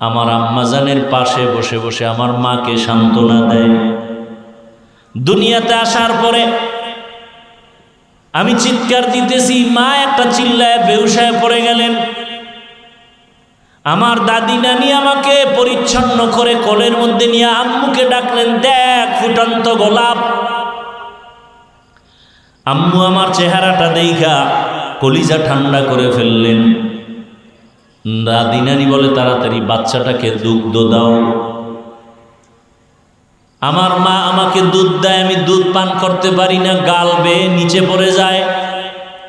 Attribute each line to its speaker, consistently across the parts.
Speaker 1: আমার আম্মাজানের পাশে বসে বসে আমার মাকে সান্ত্বনা দেয়। দুনিয়াতে আসার পরে আমি চিৎকার দিতেছি, মা একটা চিল্লায় বেহুশ হয়ে পড়ে গেলেন। আমার দাদি নানি আমাকে পরিচ্ছন্ন করে কোলের মধ্যে নিয়ে আম্মুকে ডাকলেন, দেখ ফুটন্ত গোলাপ। আম্মু আমার চেহারাটা দেইখা কলিজা ঠান্ডা করে ফেললেন। দাদি নানি বলে, তাড়াতাড়ি বাচ্চাটাকে দুগ্ধ দাও। আমার মা আমাকে দুধ দেয়, আমি দুধ পান করতে পারি না, গাল বেয়ে নিচে পড়ে যায়।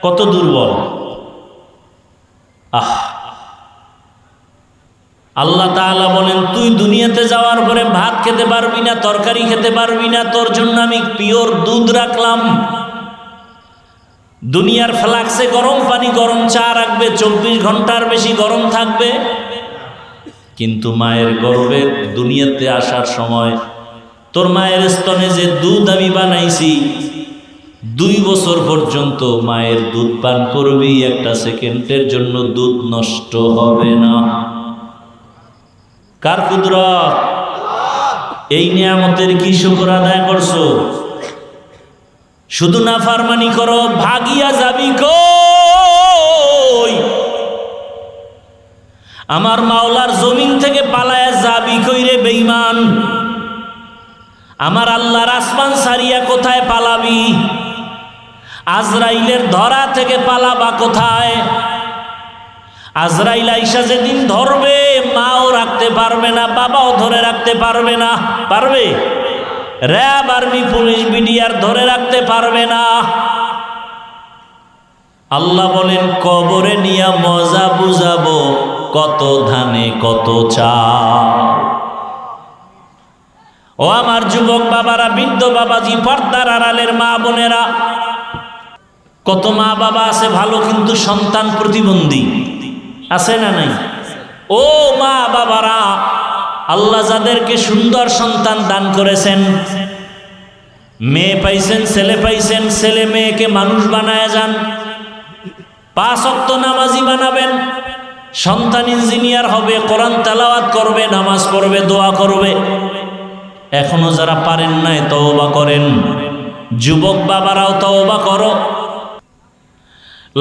Speaker 1: কত দুর্বল! আল্লাহ তাআলা বলেন, তুই দুনিয়াতে যাওয়ার পরে ভাত খেতে পারবি না, তরকারি খেতে পারবি না, তোর জন্য আমি পিওর দুধ রাখলাম। দুনিয়ার ফ্লাক্সে গরম পানি গরম চা রাখবে, 24 ঘন্টার বেশি গরম থাকবে। কিন্তু মায়ের গর্ভে দুনিয়াতে আসার সময় তোর মায়ের স্তনে যে দুধ আমি বানাইছি, 2 বছর পর্যন্ত মায়ের দুধ পান করবি, একটা সেকেন্ডের জন্য দুধ নষ্ট হবে না। কার কুদরত? এই নিয়ামতের কি শুকর আদায় করছো? শুধু নাফরমানি করো, ভাগিয়া যাবি কই? আমার মাওলার জমিন থেকে পালায়া যাবি কই রে বেঈমান? আমার আল্লাহর আসমান সারিয়া কোথায় পালাবি? আজরাইলের ধরা থেকে পালাবা কোথায়? আজরাইল আইসা যেদিন ধরবে, মাও রাখতে পারবে না, বাবাও ধরে রাখতে পারবে না। পারবে? র্যাব, আর্মি, পুলিশ, বিডিআর ধরে রাখতে পারবে না। আল্লাহ বলেন, কবরে নিয়া মজা বুঝাবো, কত ধানে কত চাল। ও আমার যুবক বাবারা, বৃদ্ধ বাবাজি, পর্দার আড়ালের মা বোনেরা, কত মা বাবা আছে ভালো, কিন্তু সন্তান প্রতিবন্ধী আছে না নাই? ও মা বাবারা, আল্লাহ যাদেরকে সুন্দর সন্তান দান করেছেন, মেয়ে পাইছেন, ছেলে পাইছেন, ছেলে মেয়েকে মানুষ বানায় যান, 5 ওয়াক্ত নামাজি বানাবেন। সন্তান ইঞ্জিনিয়ার হবে, কোরআন তেলাওয়াত করবে, নামাজ পড়বে, দোয়া করবে। এখনো যারা পারেন নাই, তওবা করেন। যুবক বাবারাও তওবা করো।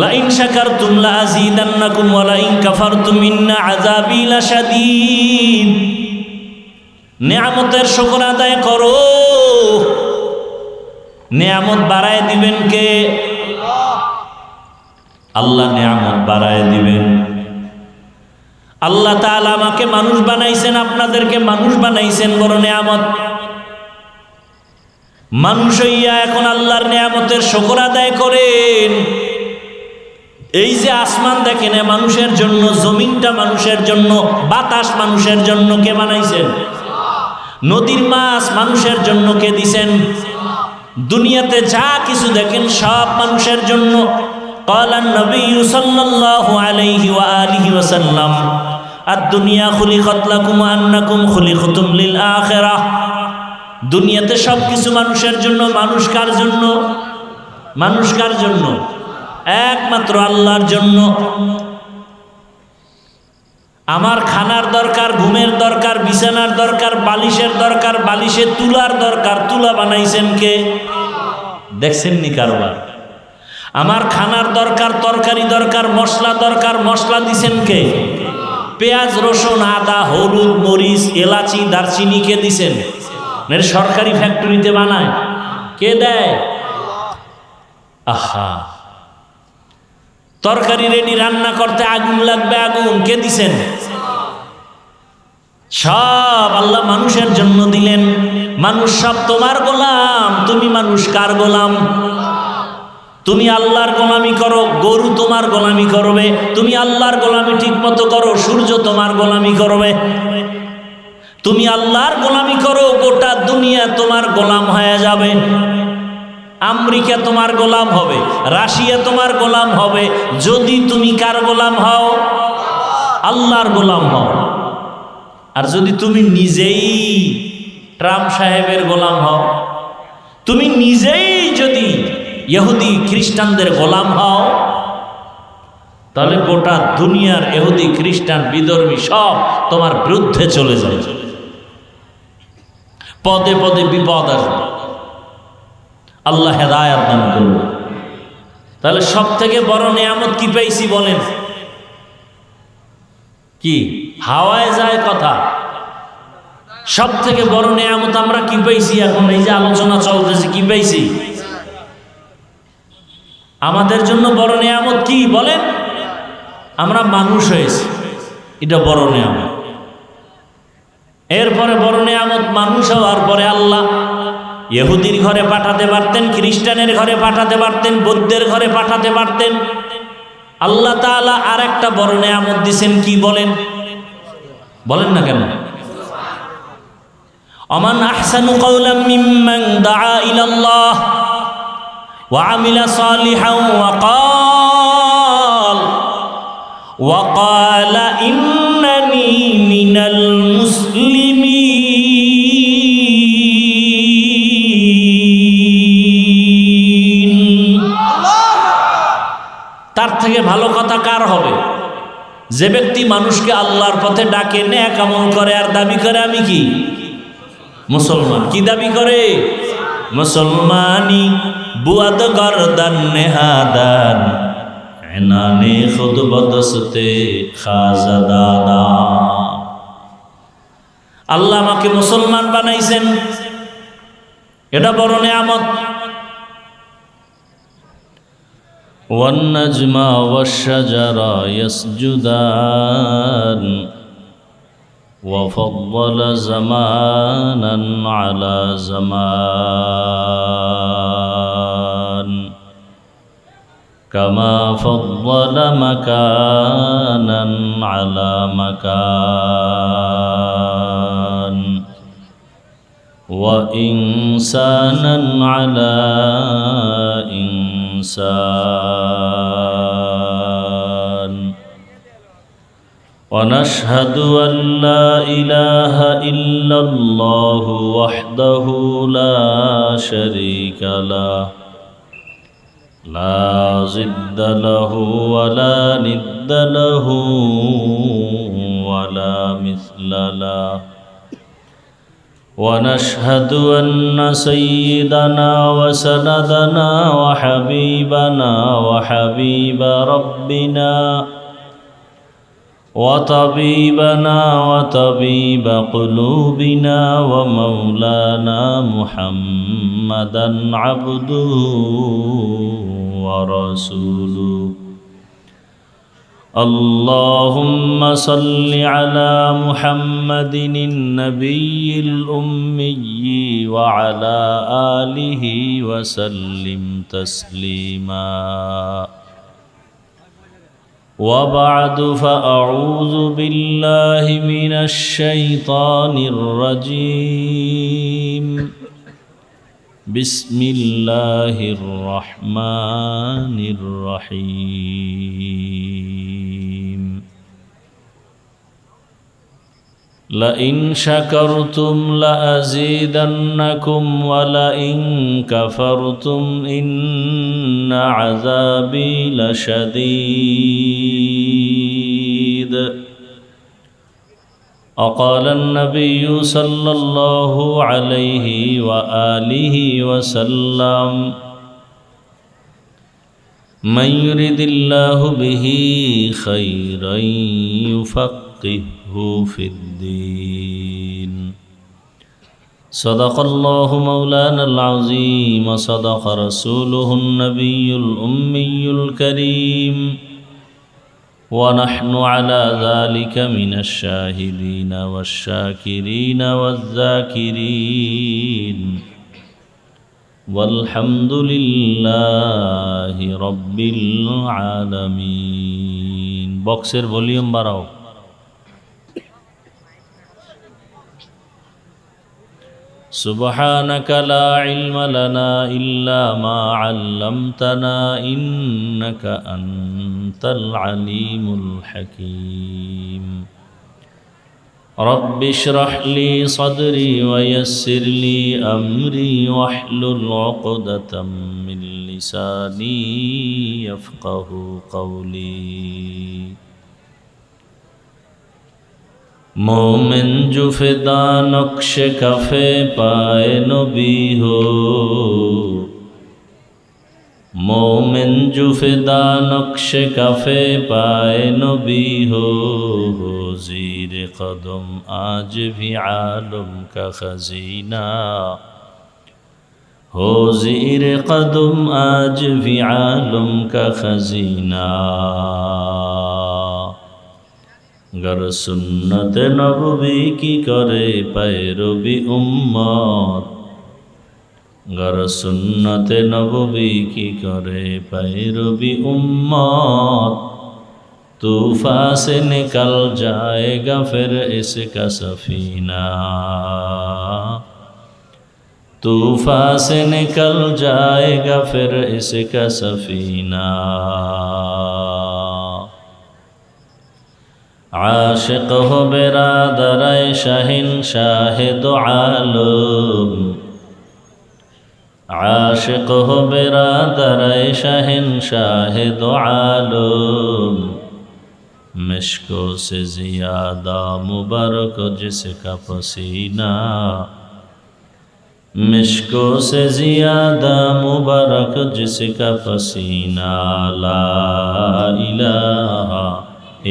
Speaker 1: লাইন শাকারতুম লাযীদান্নাকুম ওয়া লাইন কাফারতুম ইন্না আযাবী লাশাদীদ। নিয়ামতের শুকর আদায় করো। নিয়ামত বাড়ায় দিবেন কে? আল্লাহ নিয়ামত বাড়ায় দিবেন। আল্লাহ তাআলা আমাকে মানুষ বানাইছেন, আপনাদেরকে মানুষ বানাইছেন, বড় নিয়ামত। মানুষ হইয়া এখন আল্লাহর নিয়ামতের শুকর আদায় করেন। এই যে আসমান দেখেন, মানুষের জন্য, জমিনটা মানুষের জন্য, বাতাস মানুষের জন্য, কে বানাইছেন? নদীর মাছ মানুষের জন্য কে দিছেন? দুনিয়াতে যা কিছু দেখেন সব মানুষের জন্য। ক্বালান নবী সাল্লাল্লাহু আলাইহি ওয়া আলিহি ওয়াসাল্লাম, আদ-দুনিয়া খুলিকাত লাকুম ওয়া আন্নাকুম খুলিকতুম লিল আখিরাহ। দুনিয়াতে সব কিছু মানুষের জন্য। মানুষ কার জন্য? মানুষ কার জন্য? একমাত্র আল্লাহর জন্য। আমার খানার দরকার, ঘুমের দরকার, বিছানার দরকার, বালিশের দরকার, বালিশে তুলার দরকার। তুলা বানাইছেন কে? দেখছেন নি কারবার? আমার খানার দরকার, তরকারি দরকার, মশলা দরকার, মশলা দিছেন কে? পেঁয়াজ, রসুন, আদা, হলুদ, মরিচ, এলাচি, দারচিনি কে দিছেন? সরকারি ফ্যাক্টরিতে বানায়। কে দেয়? আহা, তরকারি রেডি, রান্না করতে আগুন লাগবে, আগুন কে দিছেন? সব আল্লাহ মানুষের জন্য দিলেন। মানুষ সব তোমার গোলাম। তুমি মানুষ কার গোলাম? তুমি আল্লাহর গোলামি করো, গরু তোমার গোলামি করবে। তুমি আল্লাহর গোলামি ঠিক মতো করো, সূর্য তোমার গোলামি করবে। তুমি আল্লাহর গোলামি করো, গোটা দুনিয়া তোমার গোলাম হয়ে যাবে। আমেরিকা তোমার গোলাম হবে, রাশিয়া তোমার গোলাম হবে, যদি তুমি কার গোলাম হও? আল্লাহর গোলাম হও। আর যদি তুমি নিজেই ট্রাম্প সাহেবের গোলাম হও, তুমি নিজেই যদি ইহুদি খ্রিস্টানদের গোলাম হও, তাহলে গোটা দুনিয়ার ইহুদি খ্রিস্টান বিধর্মী সব তোমার বিরুদ্ধে চলে যায়, পদে পদে বিপদ আসবে। আল্লাহ হেদায়াত দান করুন। তাহলে সব থেকে বড় নিয়ামত কি পাইছি বলেন? কি হাওয়ায় যায় কথা? সব থেকে বড় নিয়ামত আমরা কি পাইছি? এখন এই যে আলোচনা চলতেছে, কি পাইছি? আমাদের জন্য বড় নিয়ামত কি বলেন? আমরা মানুষ হয়েছি, এটা বড় নিয়ামত। এরপরে বড় নিয়ামত মানুষ হওয়ার পরে আল্লাহ ইহুদির ঘরে পাঠাতে পারতেন, খ্রিস্টানের ঘরে পাঠাতে পারতেন, বৌদ্ধের ঘরে পাঠাতে পারতেন। আল্লাহ তাআলা আর একটা বড় নিয়ামত দিছেন, কি বলেন? বলেন না কেন? আমান আহসানু কাওলাম মিম্মান দাআ ইলাল্লাহ ওয়া আমিলা সালিহান ওয়া ক্বালা ইন্নানী মিনাল মুসলিমিন। তার থেকে ভালো কথা কার হবে? যে ব্যক্তি মানুষকে আল্লাহর পথে ডাকে, নেক আমল করে আর দাবি করে আমি কি মুসলমান। কি দাবি করে? মুসলমানি বুয়াদ গরদান নেহাদান এনানে খুদ বদসতে খাজাদাদা। আল্লাহ আমাকে মুসলমান বানাইছেন, এটা বড় নিয়ামত। والنجم والشجر يسجدان وفضل زمانا على زمان كما فضل مكانا على مكان وإنسانا على إنسان ونشهد أن لا إله إلا الله وحده لا شريك له لا ضد له ولا ند له ولا مثل له ونشهد أن سيدنا وسندنا وحبيبنا وحبيب ربنا وطبيبنا وطبيب قلوبنا ومولانا محمدا عبده ورسوله اللهم صل على محمد النبي الأمي وعلى آله وسلم تسليما وبعد فأعوذ بالله من الشيطان الرجيم بسم الله الرحمن الرحيم لئن شكرتم لأزيدنكم ولئن كفرتم إن عذابي لشديد وقال النبي صلى الله عليه وآله وسلم من يرد الله به خيرا يفقهه في الدين صدق الله مولانا العظيم وصدق رسوله النبي الأمي الكريم ونحن على ذلك من الشاهدين والشاكرين والذاكرين والحمد لله رب العالمين বক্সের ভলিউম বাড়াও سبحانك لا علم لنا إلا ما علمتنا إنك أنت العليم الحكيم رب اشرح لي صدري ويسر لي أمري واحلل عقدة من لساني يفقه قولي मोमिन जो फिदा नक्श कफे पाए नबी हो मोमिन जो फिदा नक्श कफे पाए नबी हो ज़ीर कदम आज भी आलम का खजीना हो ज़ीर कदम आज भी आलम का खजीना गर सुन्नत नबवी की करे पैरवी उम्मत गर सुन्नत नबवी की करे पैरवी उम्मत तूफान से निकल जाएगा फिर इसका सफीना तूफान से निकल जाएगा फिर इसका सफीना आशिक हो बिरादर शाहिन शाहिद आलम आशिक हो बिरादर शाहिन शाहिद आलम मिश्को से ज़ियादा मुबारक जिसका पसीना मिश्को से ज़ियादा मुबारक जिसका पसीना ला इलाहा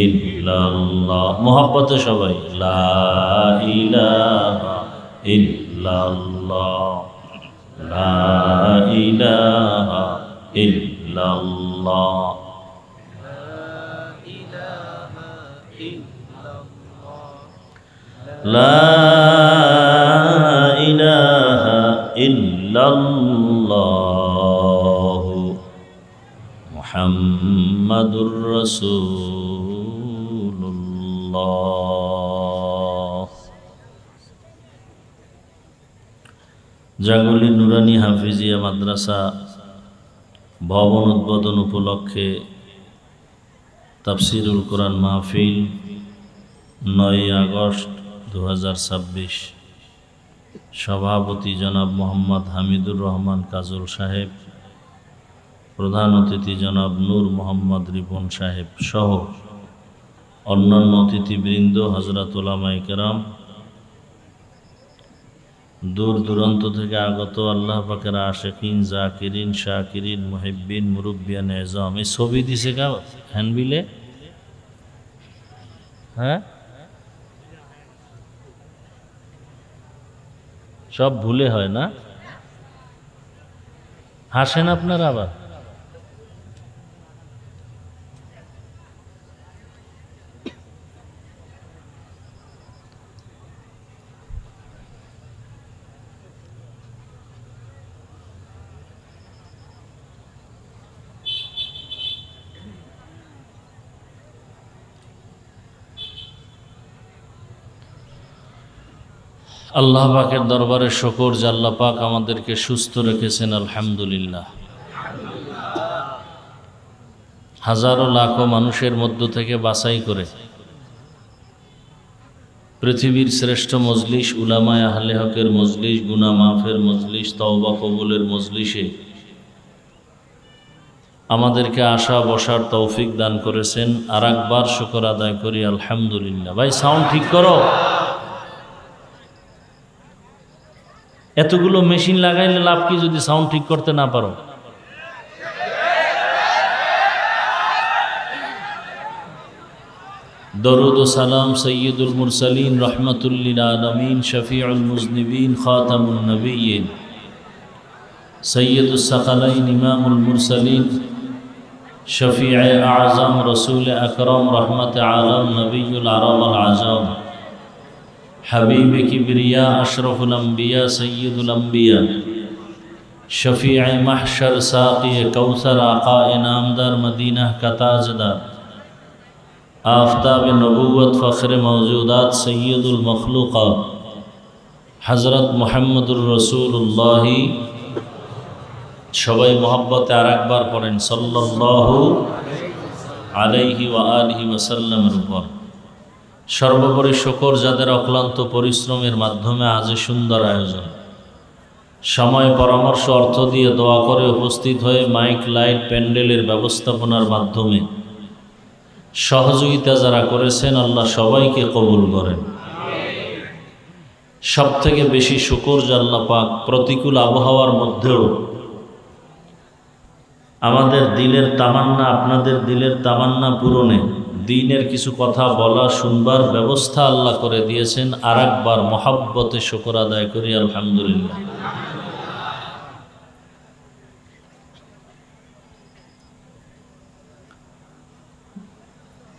Speaker 1: इल्लल्लाह मोहब्बत सबाई ला इलाहा इल्लल्लाह ला इलाहा इल्लल्लाह ला इलाहा इल्लल्लाह मुहम्मदुर रसूलुल्लाह। জাগলি নুরানি হাফিজিয়া মাদ্রাসা ভবন উদ্বোধন উপলক্ষে তাফসিরুল কোরআন মাহফিল 9 আগস্ট 2026 সভাপতি জনাব মোহাম্মদ হামিদুর রহমান কাজল সাহেব, প্রধান অতিথি জনাব নূর মোহাম্মদ রিপন সাহেব সহ অন্যান্য অতিথিবৃন্দ, হযরত উলামায়ে কেরাম, দূর দূরান্ত থেকে আগত আল্লাহ পাকের আশিকিন, জাকিরিন, শাকিরিন, মুহিব্বিন, মুরব্বিয়ান এজাম। এই ছবি দিছে কা হ্যান্ডবিলে? হ্যাঁ, সব ভুলে হয় না? হাসেন আপনারা আবার? আল্লাহ পাকের দরবারে শুকর যে আল্লাহ পাক আমাদেরকে সুস্থ রেখেছেন, আলহামদুলিল্লাহ। হাজারো লাখো মানুষের মধ্য থেকে বাছাই করে পৃথিবীর শ্রেষ্ঠ মজলিস, উলামায়ে আহলে হকের মজলিস, গুনাহ মাফের মজলিস, তওবা কবুলের মজলিসে আমাদেরকে আসা বসার তৌফিক দান করেছেন। আর একবার শুকর আদায় করি, আলহামদুলিল্লাহ। ভাই সাউন্ড ঠিক করো। এতগুলো মেশিন লাগাইলে লাভ কি যদি সাউন্ড ঠিক করতে না পারো? দরুদ ও সালাম সৈয়দুল মুরসালিন, রহমাতুল লিল আলামিন, শফিউল মুজনিবিন, খাতামুন নবিয়্যিন, সৈয়দুস সাকালাইন, ইমামুল মুরসালিন, শফিয়ে আযম, রসুল আকরম, রহমত আলম, নবিয়ুল আরব আল আজম, حبیب کبریا، اشرف الانبیاء، سید الانبیاء، شفیع محشر، ساقی کوثر، آقا انعامدار مدینہ کا تاجدار، آفتاب نبوت، فخر موجودات، سید المخلوقات، حضرت محمد الرسول اللہ সবাই মোহাব্বতে আর একবার পড়েন সাল্লাল্লাহু আলাইহি ওয়া আলিহি ওয়াসাল্লামের উপর। সর্বোপরি শুকর যাদের অক্লান্ত পরিশ্রমের মাধ্যমে আজ সুন্দর আয়োজন, সময় পরামর্শ অর্থ দিয়ে দোয়া করে উপস্থিত হয়ে মাইক লাইট প্যান্ডেলের ব্যবস্থাপনার মাধ্যমে সহযোগিতা যারা করেছেন, আল্লাহ সবাইকে কবুল করেন। সব থেকে বেশি শুকর যে আল্লাহ পাক প্রতিকূল আবহাওয়ার মধ্যেও আমাদের দিলের তামান্না, আপনাদের দিলের তামান্না পূরণে দ্বীনের কিছু কথা বলা শুনবার ব্যবস্থা আল্লাহ করে দিয়েছেন। আর একবার মহাব্বতে শুকর আদায় করি আলহামদুলিল্লাহ।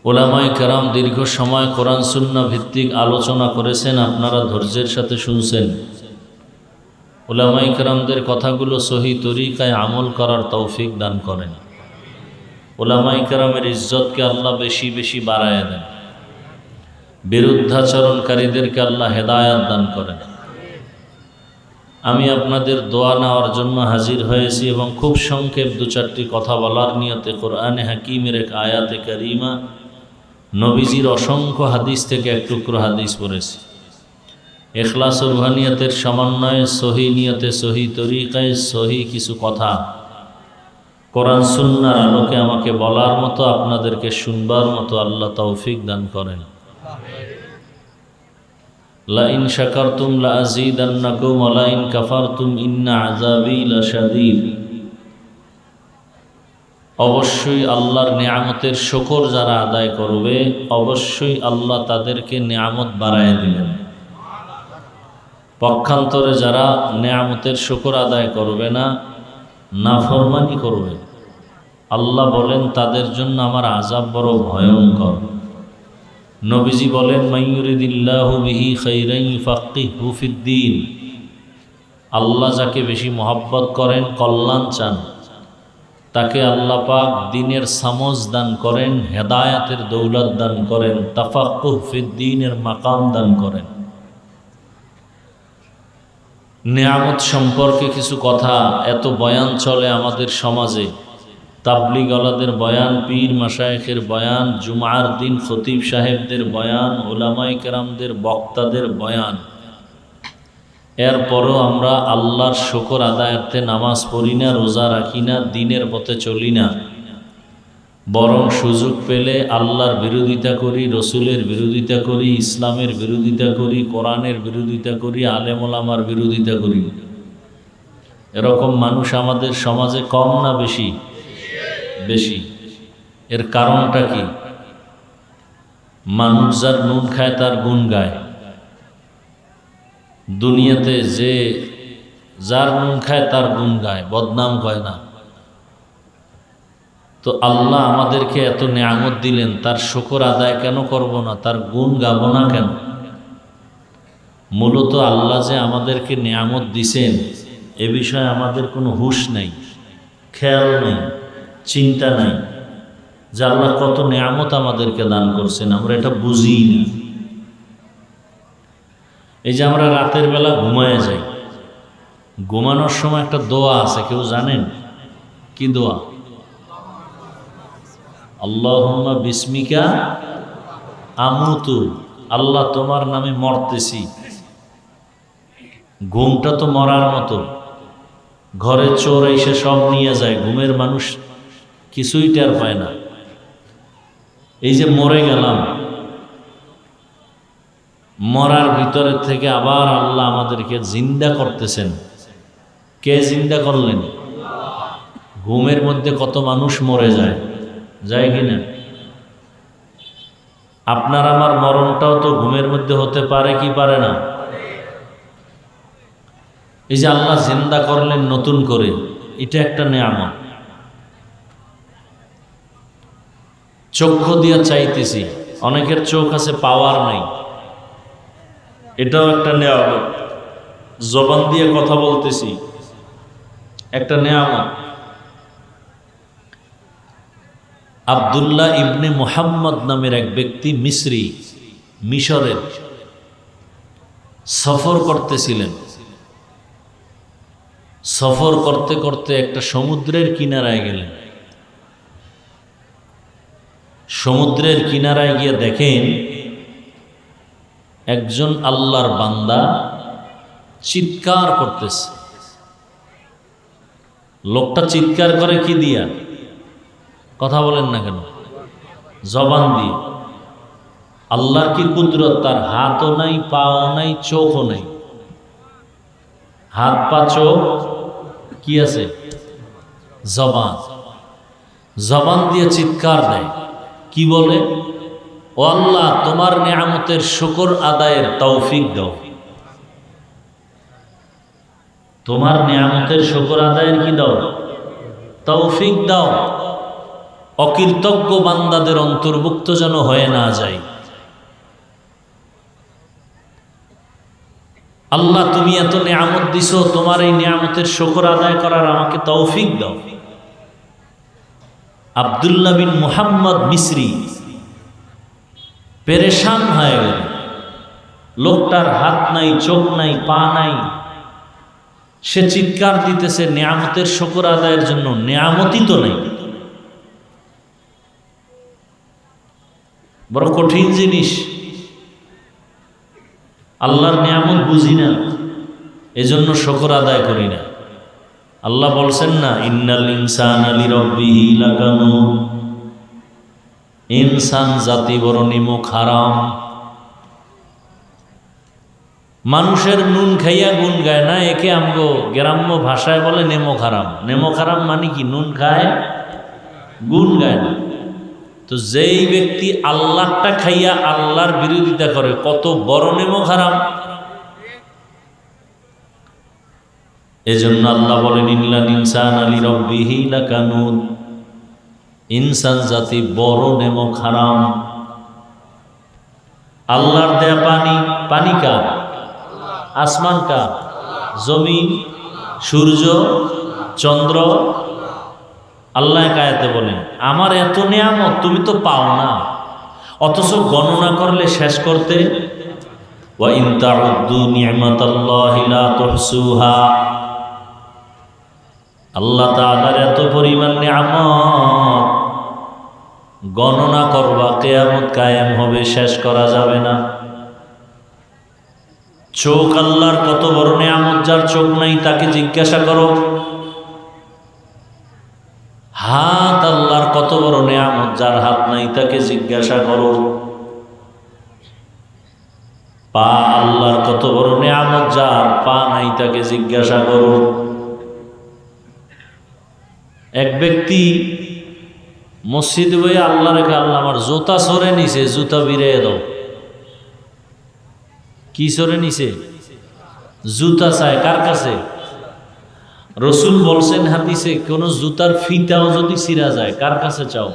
Speaker 1: ওলামায়ে কেরাম দীর্ঘ সময় কোরআন সুন্নাহ ভিত্তিক আলোচনা করেছেন, আপনারা ধৈর্যের সাথে শুনছেন। ওলামায়ে কেরামদের কথাগুলো সহি তরিকায় আমল করার তৌফিক দান করেন। ওলামায়ে কেরামের ইজ্জতকে আল্লাহ বেশি বেশি বাড়ায় দেন। বিরুদ্ধাচরণকারীদেরকে আল্লাহ হেদায়াত দান করেন। আমি আপনাদের দোয়া নেওয়ার জন্য হাজির হয়েছি এবং খুব সংক্ষেপ দু চারটি কথা বলার নিয়তে কোরআনে হাকিমের এক আয়াতে কারিমা, নবীজির অসংখ্য হাদিস থেকে এক টুকরো হাদিস পড়েছি। ইখলাস ও রুহানিয়াতের সমন্বয়ে সহি নিয়তে সহি তরিকায় সহি কিছু কথা কোরআন সুন্নাহর আলোকে আমাকে বলার মতো, আপনাদেরকে শুনবার মতো আল্লাহ তৌফিক দান করেন। লা ইন শাকারতুম লা আযীদান্নাকুম ওয়া লা ইন কাফারতুম ইন্না আযাবী লাশাদীদ। অবশ্যই আল্লাহর নিয়ামতের শুকর যারা আদায় করবে, অবশ্যই আল্লাহ তাদেরকে নিয়ামত বাড়ায় দিবেন। পক্ষান্তরে যারা নিয়ামতের শুকর আদায় করবে না, নাফরমানি করবে, আল্লাহ বলেন তাদের জন্য আমার আযাব বড় ভয়ঙ্কর। নবীজি বলেন, মাইয়ুরিদিল্লাহু বিহি খাইরান ইউফাক্কিহু ফিদ্দীন। আল্লাহ যাকে বেশি মহব্বত করেন, কল্যাণ চান, তাকে আল্লাহ পাক দ্বীনের সমঝ দান করেন, হেদায়াতের দৌলত দান করেন, তাফাক্কুহ ফিদ্দীনের মাকাম দান করেন। নিয়ামত সম্পর্কে কিছু কথা, এত বয়ান চলে আমাদের সমাজে, তাবলীগওয়ালাদের বয়ান, পীর মাশায়েখের বয়ান, জুমার দিন খতিব সাহেবদের বয়ান, ওলামায়ে কেরামদের বক্তাদের বয়ান। এরপরও আমরা আল্লাহর শুকর আদায়ার্থে নামাজ পড়ি না, রোজা রাখি না, দ্বীনের পথে চলি না, বরং সুযোগ পেলে আল্লাহর বিরোধিতা করি, রসুলের বিরোধিতা করি, ইসলামের বিরোধিতা করি, কোরআনের বিরোধিতা করি, আলেম ওলামার বিরোধিতা করি। এরকম মানুষ আমাদের সমাজে কম না বেশি? বেশি। এর কারণটা কি? মানুষ যার নুন খায় তার গুণ গায়। দুনিয়াতে যে যার নুন খায় তার গুণ গায়, বদনাম কয় না। তো আল্লাহ আমাদেরকে এত নিয়ামত দিলেন, তার শুকর আদায় কেন করব না? তার গুণ গাবো না কেন? মূলত আল্লাহ যে আমাদেরকে নিয়ামত দিছেন, এ বিষয়ে আমাদের কোনো হুঁশ নেই, খেয়াল নেই, চিন্তা নাই যে আল্লাহ কত নিয়ামত আমাদেরকে দান করছেন, আমরা এটা বুঝি না। এই যে আমরা রাতের বেলা ঘুমায় যাই, ঘুমানোর সময় একটা দোয়া আছে, কেউ জানেন কি দোয়া? আল্লাহুম্মা বিসমিকা আমুতু, আল্লাহ তোমার নামে মরতেছি। ঘুমটা তো মরার মতো, ঘরে চোর এসে সব নিয়ে যায়, ঘুমের মানুষ কিছুই টের পায় না। এই যে মরে গেলাম, মরার ভিতরে থেকে আবার আল্লাহ আমাদেরকে জিন্দা করতেছেন। কে জিন্দা করলেন? ঘুমের মধ্যে কত মানুষ মরে যায়, যায় কিনা? আপনার আমার মরণটাও তো ঘুমের মধ্যে হতে পারে কি পারে না? এই যে আল্লাহ জিন্দা করলেন নতুন করে, এটা একটা নিয়ামত। চক্ষু দিয়ে চাইতেছি, অনেকের চোখ আছে পাওয়ার নাই, এটাও একটা নিয়ামত। জবান দিয়ে কথা বলতেছি, একটা নিয়ামত। আব্দুল্লাহ ইবনে মুহাম্মদ নামের এক ব্যক্তি মিসরি, মিশরের সফর করতেছিলেন। সফর করতে করতে একটা সমুদ্রের কিনারায় গেলেন। সমুদ্রের কিনারায় গিয়ে দেখেন একজন আল্লাহর বান্দা চিৎকার করতেছে। লোকটা চিৎকার করে কি দিয়া? কথা বলেন না কেন? জবান দিয়ে। আল্লাহর কি কুদরত, তার হাতও নাই, পাও নাই, চোখও নাই। হাত পা চোখ কি আছে? জবান। জবান দিয়ে চিৎকার দেয়। কি বলে? ও আল্লাহ, তোমার নিয়ামতের শুকর আদায়ের তৌফিক দাও। তোমার নিয়ামতের শুকর আদায়ের কি দাও? তৌফিক দাও। অকৃতজ্ঞ বান্দাদের অন্তর্ভুক্ত যেন হয়ে না যায়। আল্লাহ, তুমি এত নিয়ামত দিছো, তোমার এই নিয়ামতের শুকর আদায় করার আমাকে তৌফিক দাও। আব্দুল্লাহ বিন মুহাম্মদ মিসরি পেরেশান হয়ে গেল। লোকটার হাত নাই, চোখ নাই, পা নাই। সে চিৎকার দিতেছে নিয়ামতের শুকর আদায়ের জন্য, নিয়ামতই তো নেই। বড় কঠিন জিনিস। আল্লাহর নিয়ামত বুঝি না, এজন্য শুকর আদায় করি না। আল্লাহ বলছেন না, ইন্নাল ইনসানা লিরাব্বিহি লাকানুন, ইনসান জাতি বড় নিমক হারাম। মানুষের নুন খাইয়া গুণ গায় না, একে আমগো গ্রাম্য ভাষায় বলে নেমক হারাম। নেমক হারাম মানে কি? নুন খায়, গুণ গায় না। তো যেই ব্যক্তি আল্লাহটা খাইয়া আল্লাহর বিরোধিতা করে, কত বড় নেমক হারাম। এজন্য আল্লাহ বলেন, ইন্নাল ইনসানা লিরাব্বিহি লাকানুন, ইনসান জাতি বড় নেমক হারাম। আল্লাহর দেয়া পানি, পানি কার? আসমান কার? জমিন, সূর্য, চন্দ্র। আল্লাহ কায়াতে বলেন, আমার এত নিয়ামত তুমি তো পাও না, অথচ গণনা করলে শেষ করতে। ওয়া ইন তাউদ্দু নি'মাতাল্লাহি লা তুহসুহা। আল্লাহ তাআলার এত পরিমাণ নিয়ামত, গণনা করবা কিয়ামত কায়েম হবে, শেষ করা যাবে না। চোখ আল্লাহর কত বড় নিয়ামত, যার চোখ নাই তাকে জিজ্ঞাসা করো। হাত আল্লাহর কত বড় নিয়ামত, যার হাত নাই তাকে জিজ্ঞাসা করো। পা আল্লাহর কত বড় নিয়ামত, যার পা নাই তাকে জিজ্ঞাসা করো। এক ব্যক্তি মসজিদে বইয়ে আল্লাহ রেখে, আল্লাহ আমার জুতা সরে নিছে, জুতা বিরিয়ে দাও। কি সরে নিছে? জুতা চায়। কার কাছে? রসুল বলছেন হাদিসে, কোন জুতার ফিতাও যদি ছিঁড়া যায়, কার কাছে চাও?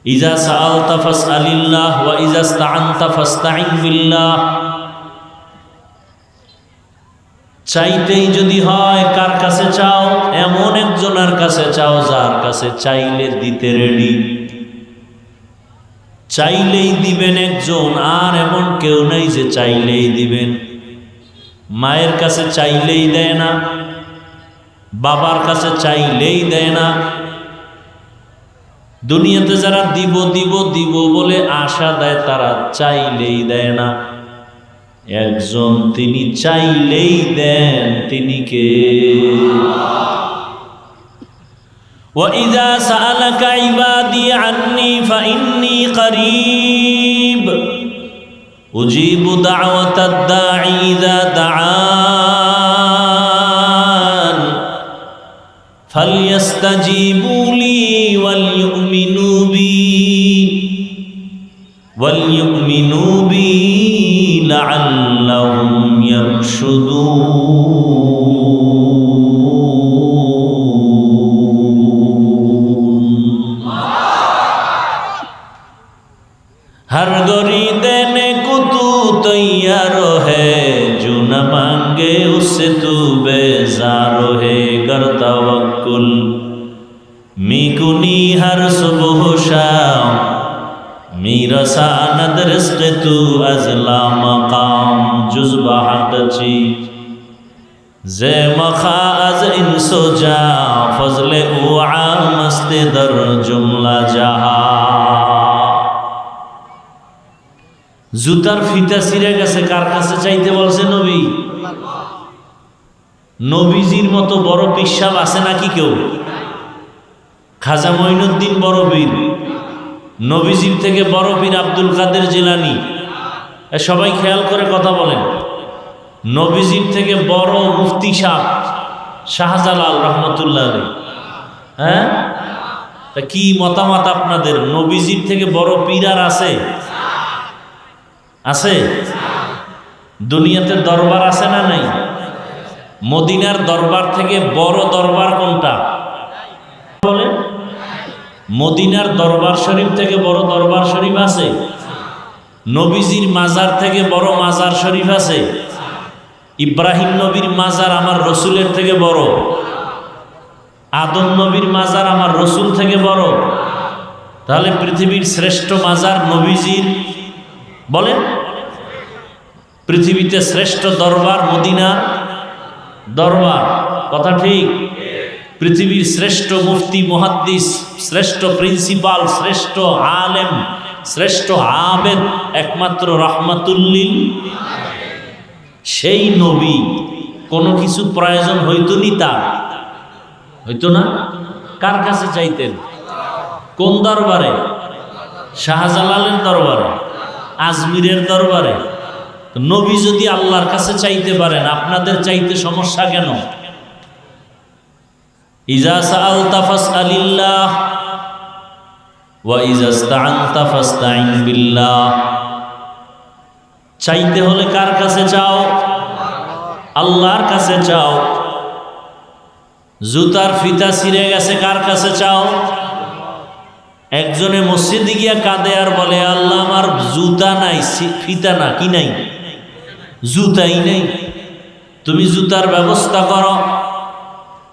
Speaker 1: ইজা সাআলতা ফাসআলিল্লাহ ওয়া ইজা ইসতাআনতা ফাসতাইন বিল্লাহ। চাইতেই যদি হয়, কার কাছে চাও? এমন একজনের কাছে চাও যার কাছে চাইলে দিতে রেডি। চাইলেই দিবেন একজন, আর এমন কেউ নাই যে চাইলেই দিবেন। মায়ের কাছে চাইলেই দেয় না, বাবার কাছে চাইলেই দেয় না। দুনিয়াতে যারা দিব দিব দিব বলে আশা দেয়, তারা চাইলেই দেয় না। একজন, তিনি চাইলেই দেন, তিনি কে? وَإِذَا سَأَلَكَ عِبَادِي عَنِّي فَإِنِّي قَرِيبٌ أُجِيبُ دَعْوَةَ الدَّاعِ إِذَا دَعَانِ فَلْيَسْتَجِيبُوا لِي وَلْيُؤْمِنُوا بِي لَعَلَّهُمْ يَرْشُدُونَ। हर गरी देने को तू तैयार है, जो न मांगे उससे तू बेजार है। कर तवक्कुल मिकुनी हर सुबह शाम, मेरा सानद रिज़्क़ तू अज़ला मकाम। जुज़्बा हटची जे मखा अज इंसो जा, फज़ले उ आमस्ते दर जुमला जहा। জুতার ফিতা ছিঁড়ে গেছে, কার কাছে চাইতে বলছে নবী? নবীজির মতো বড় পিসাব আছে নাকি কেউ? খাজা মঈনুদ্দিন বড় পীর, নবীজির থেকে বড় পীর আব্দুল কাদের জিলানী। সবাই খেয়াল করে কথা বলেন। নবীজির থেকে বড় মুফতি সাহেব শাহজালাল রহমতুল্লাহ আলাইহি। হ্যাঁ, তা কি মতামত আপনাদের? নবীজির থেকে বড় পীর আর আছে? আছে? দুনিয়াতে দরবার আছে না নাই? মদিনার দরবার থেকে বড় দরবার কোনটা বলে? মদিনার দরবার শরীফ থেকে বড় দরবার শরীফ আছে? নবীজির মাজার থেকে বড় মাজার শরীফ আছে? ইব্রাহিম নবীর মাজার আমার রসুলের থেকে বড়? আদম নবীর মাজার আমার রসুল থেকে বড়? তাহলে পৃথিবীর শ্রেষ্ঠ মাজার নবীজির, বলেন? পৃথিবীতে শ্রেষ্ঠ দরবার মদিনার দরবার, কথা ঠিক? পৃথিবীর শ্রেষ্ঠ মুফতি মুহাদ্দিস, শ্রেষ্ঠ প্রিন্সিপাল, শ্রেষ্ঠ আলেম, শ্রেষ্ঠ আবেদ একমাত্র রাহমাতুল্লিল। সেই নবী কোনো কিছু প্রয়োজন হইতো নি তার? হইতো না? কার কাছে চাইতেন? কোন দরবারে? শাহজালালের দরবারে, আজমিরের দরবারে। নবী যদি আল্লাহর কাছে চাইতে পারেন, আপনাদের চাইতে সমস্যা কেন? ইজা সাআলতা ফাসআলিল্লাহ ওয়া ইজা ইসতাআনতা ফাসতাইন বিল্লাহ। চাইতে হলে কার কাছে চাও? আল্লাহর কাছে চাও। জুতার ফিতা ছিঁড়ে গেছে, কার কাছে চাও? একজনে মসজিদে গিয়া কাঁদে আর বলে, আল্লাহ আমার জুতা নাই, ফিতা না, কি নাই? জুতাই নেই, তুমি জুতার ব্যবস্থা করো।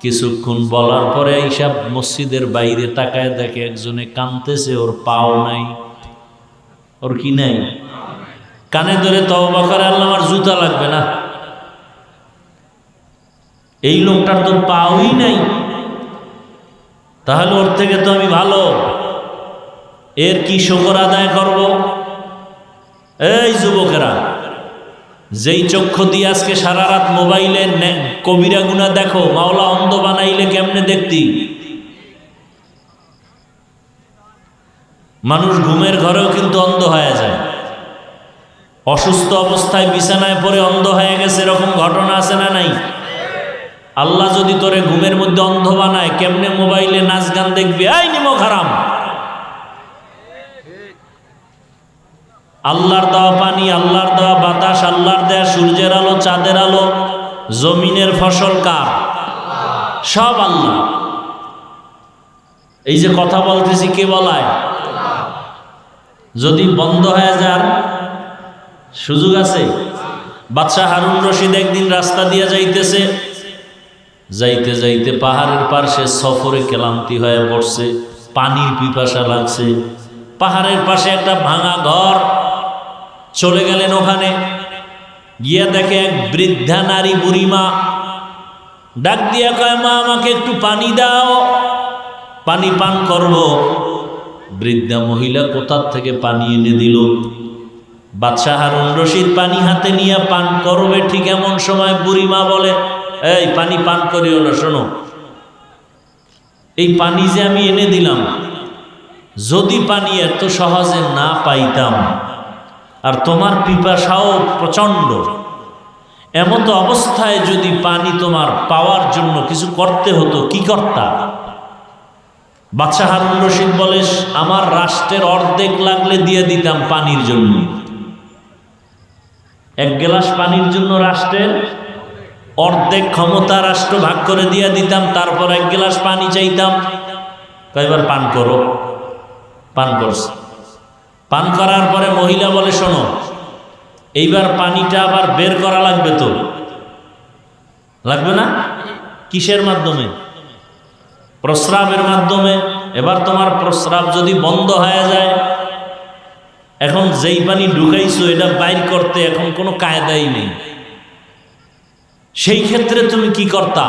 Speaker 1: কিছুক্ষণ বলার পরে এইসব মসজিদের বাইরে তাকায় দেখে একজনে কাঁদতেছে, ওর পাও নাই। ওর কি নাই? কানে ধরে তওবা করে, আল্লাহ আমার জুতা লাগবে না। এই লোকটার তো পাওই নাই, তাহলে ওর থেকে তো আমি ভালো, এর কি শুকর আদায় করব? এই যুবকেরা, যেই চক্ষু দিয়ে আজকে সারা রাত মোবাইলে কবিরা গুনাহ দেখো, মাওলা অন্ধ বানাইলে কেমনে দেখতি? মানুষ ঘুমের ঘরেও কিন্তু অন্ধ হয়ে যায়। অসুস্থ অবস্থায় বিছানায় পড়ে অন্ধ হয়ে গেছে, এরকম ঘটনা আছে না নাই? আল্লাহ যদি তোরে ঘুমের মধ্যে অন্ধ বানায়, কেমনে মোবাইলে নাচ গান দেখবি? এই নিমক হারাম। আল্লাহর দেওয়া পানি, আল্লাহর দেওয়া বাতাস, আল্লাহর দেওয়া সূর্যের আলো, চাঁদের আলো, জমিনের ফসল কার? সব আল্লাহ। এই যে কথা বলতেছি, কে বলায়? যদি বন্ধ হয়ে যার সুযোগ আছে? বাদশাহ হারুন রশিদ একদিন রাস্তা দিয়ে যাইতেছে, যাইতে যাইতে পাহাড়ের পাশে সফরে ক্লান্তি হয়ে পড়ছে, পানির পিপাসা লাগছে। পাহাড়ের পাশে একটা ভাঙা ঘর, চলে গেলেন ওখানে। গিয়া দেখে এক বৃদ্ধা নারী বুড়িমা ডাক দিয়া কয়, মা আমাকে একটু পানি দাও, পানি পান করব। বৃদ্ধা মহিলা কোথার থেকে পানি এনে দিল। বাদশাহ হারুন রশিদ পানি হাতে নিয়ে পান করবে, ঠিক এমন সময় বুড়িমা বলে, এই পানি পান করিও না, শোনো, এই পানি যে আমি এনে দিলাম, যদি পানি এত সহজে না পাইতাম, আর তোমার পিপাসাও প্রচণ্ড, এমতো অবস্থায় যদি পানি তোমার পাওয়ার জন্য কিছু করতে হতো, কি করতা? বাদশাহ হারুন রশিদ বলে, আমার রাষ্ট্রের অর্ধেক লাগলে দিয়ে দিতাম পানির জন্য। এক গ্লাস পানির জন্য রাষ্ট্রের অর্ধেক ক্ষমতা রাষ্ট্র ভাগ করে দিয়ে দিতাম, তারপর এক গ্লাস পানি চাইতাম। কয়বার পান করো? পান করছে। পান করার পরে মহিলা বলে, শোনো, এইবার পানিটা আবার বের করা লাগবে তো, লাগবে না? কিসের মাধ্যমে? প্রস্রাবের মাধ্যমে। এবার তোমার প্রস্রাব যদি বন্ধ হয়ে যায়, এখন যেই পানি ঢুকাইছো এটা বাইর করতে এখন কোনো কায়দাই নেই, সেই ক্ষেত্রে তুমি কি করতা?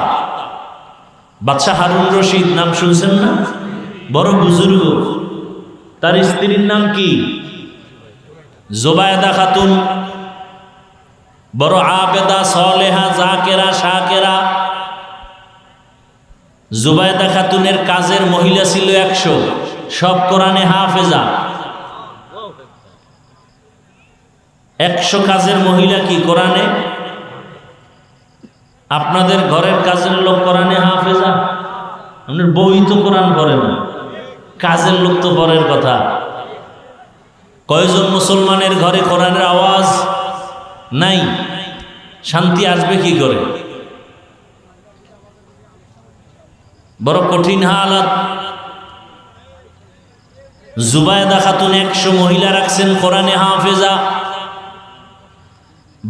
Speaker 1: বাদশাহ হারুন রশিদ নাম শুনছেন না? বড় বুজুর্গ। তার স্ত্রীর নাম কি? জুবায়দা খাতুন বড় আবেদা, সলেহা, জাকেরা, শাকেরা। জুবায়দা খাতুনের কাজের মহিলা ছিল 100, সব কোরআনে হাফেজা। 100 কাজের মহিলা কি কোরআনে? আপনাদের ঘরের কাজের লোক কোরআনে হাফেজা? আপনার বই তো কোরআন পড়ে না, কাজের লোক তো পরের কথা। কয়জন মুসলমানের ঘরে কোরআনের আওয়াজ নাই? শান্তি আসবে কি করে? বড় কঠিন হালাত। জুবায়দা খাতুন 100 মহিলা রাখছেন কোরআনে হাফেজা,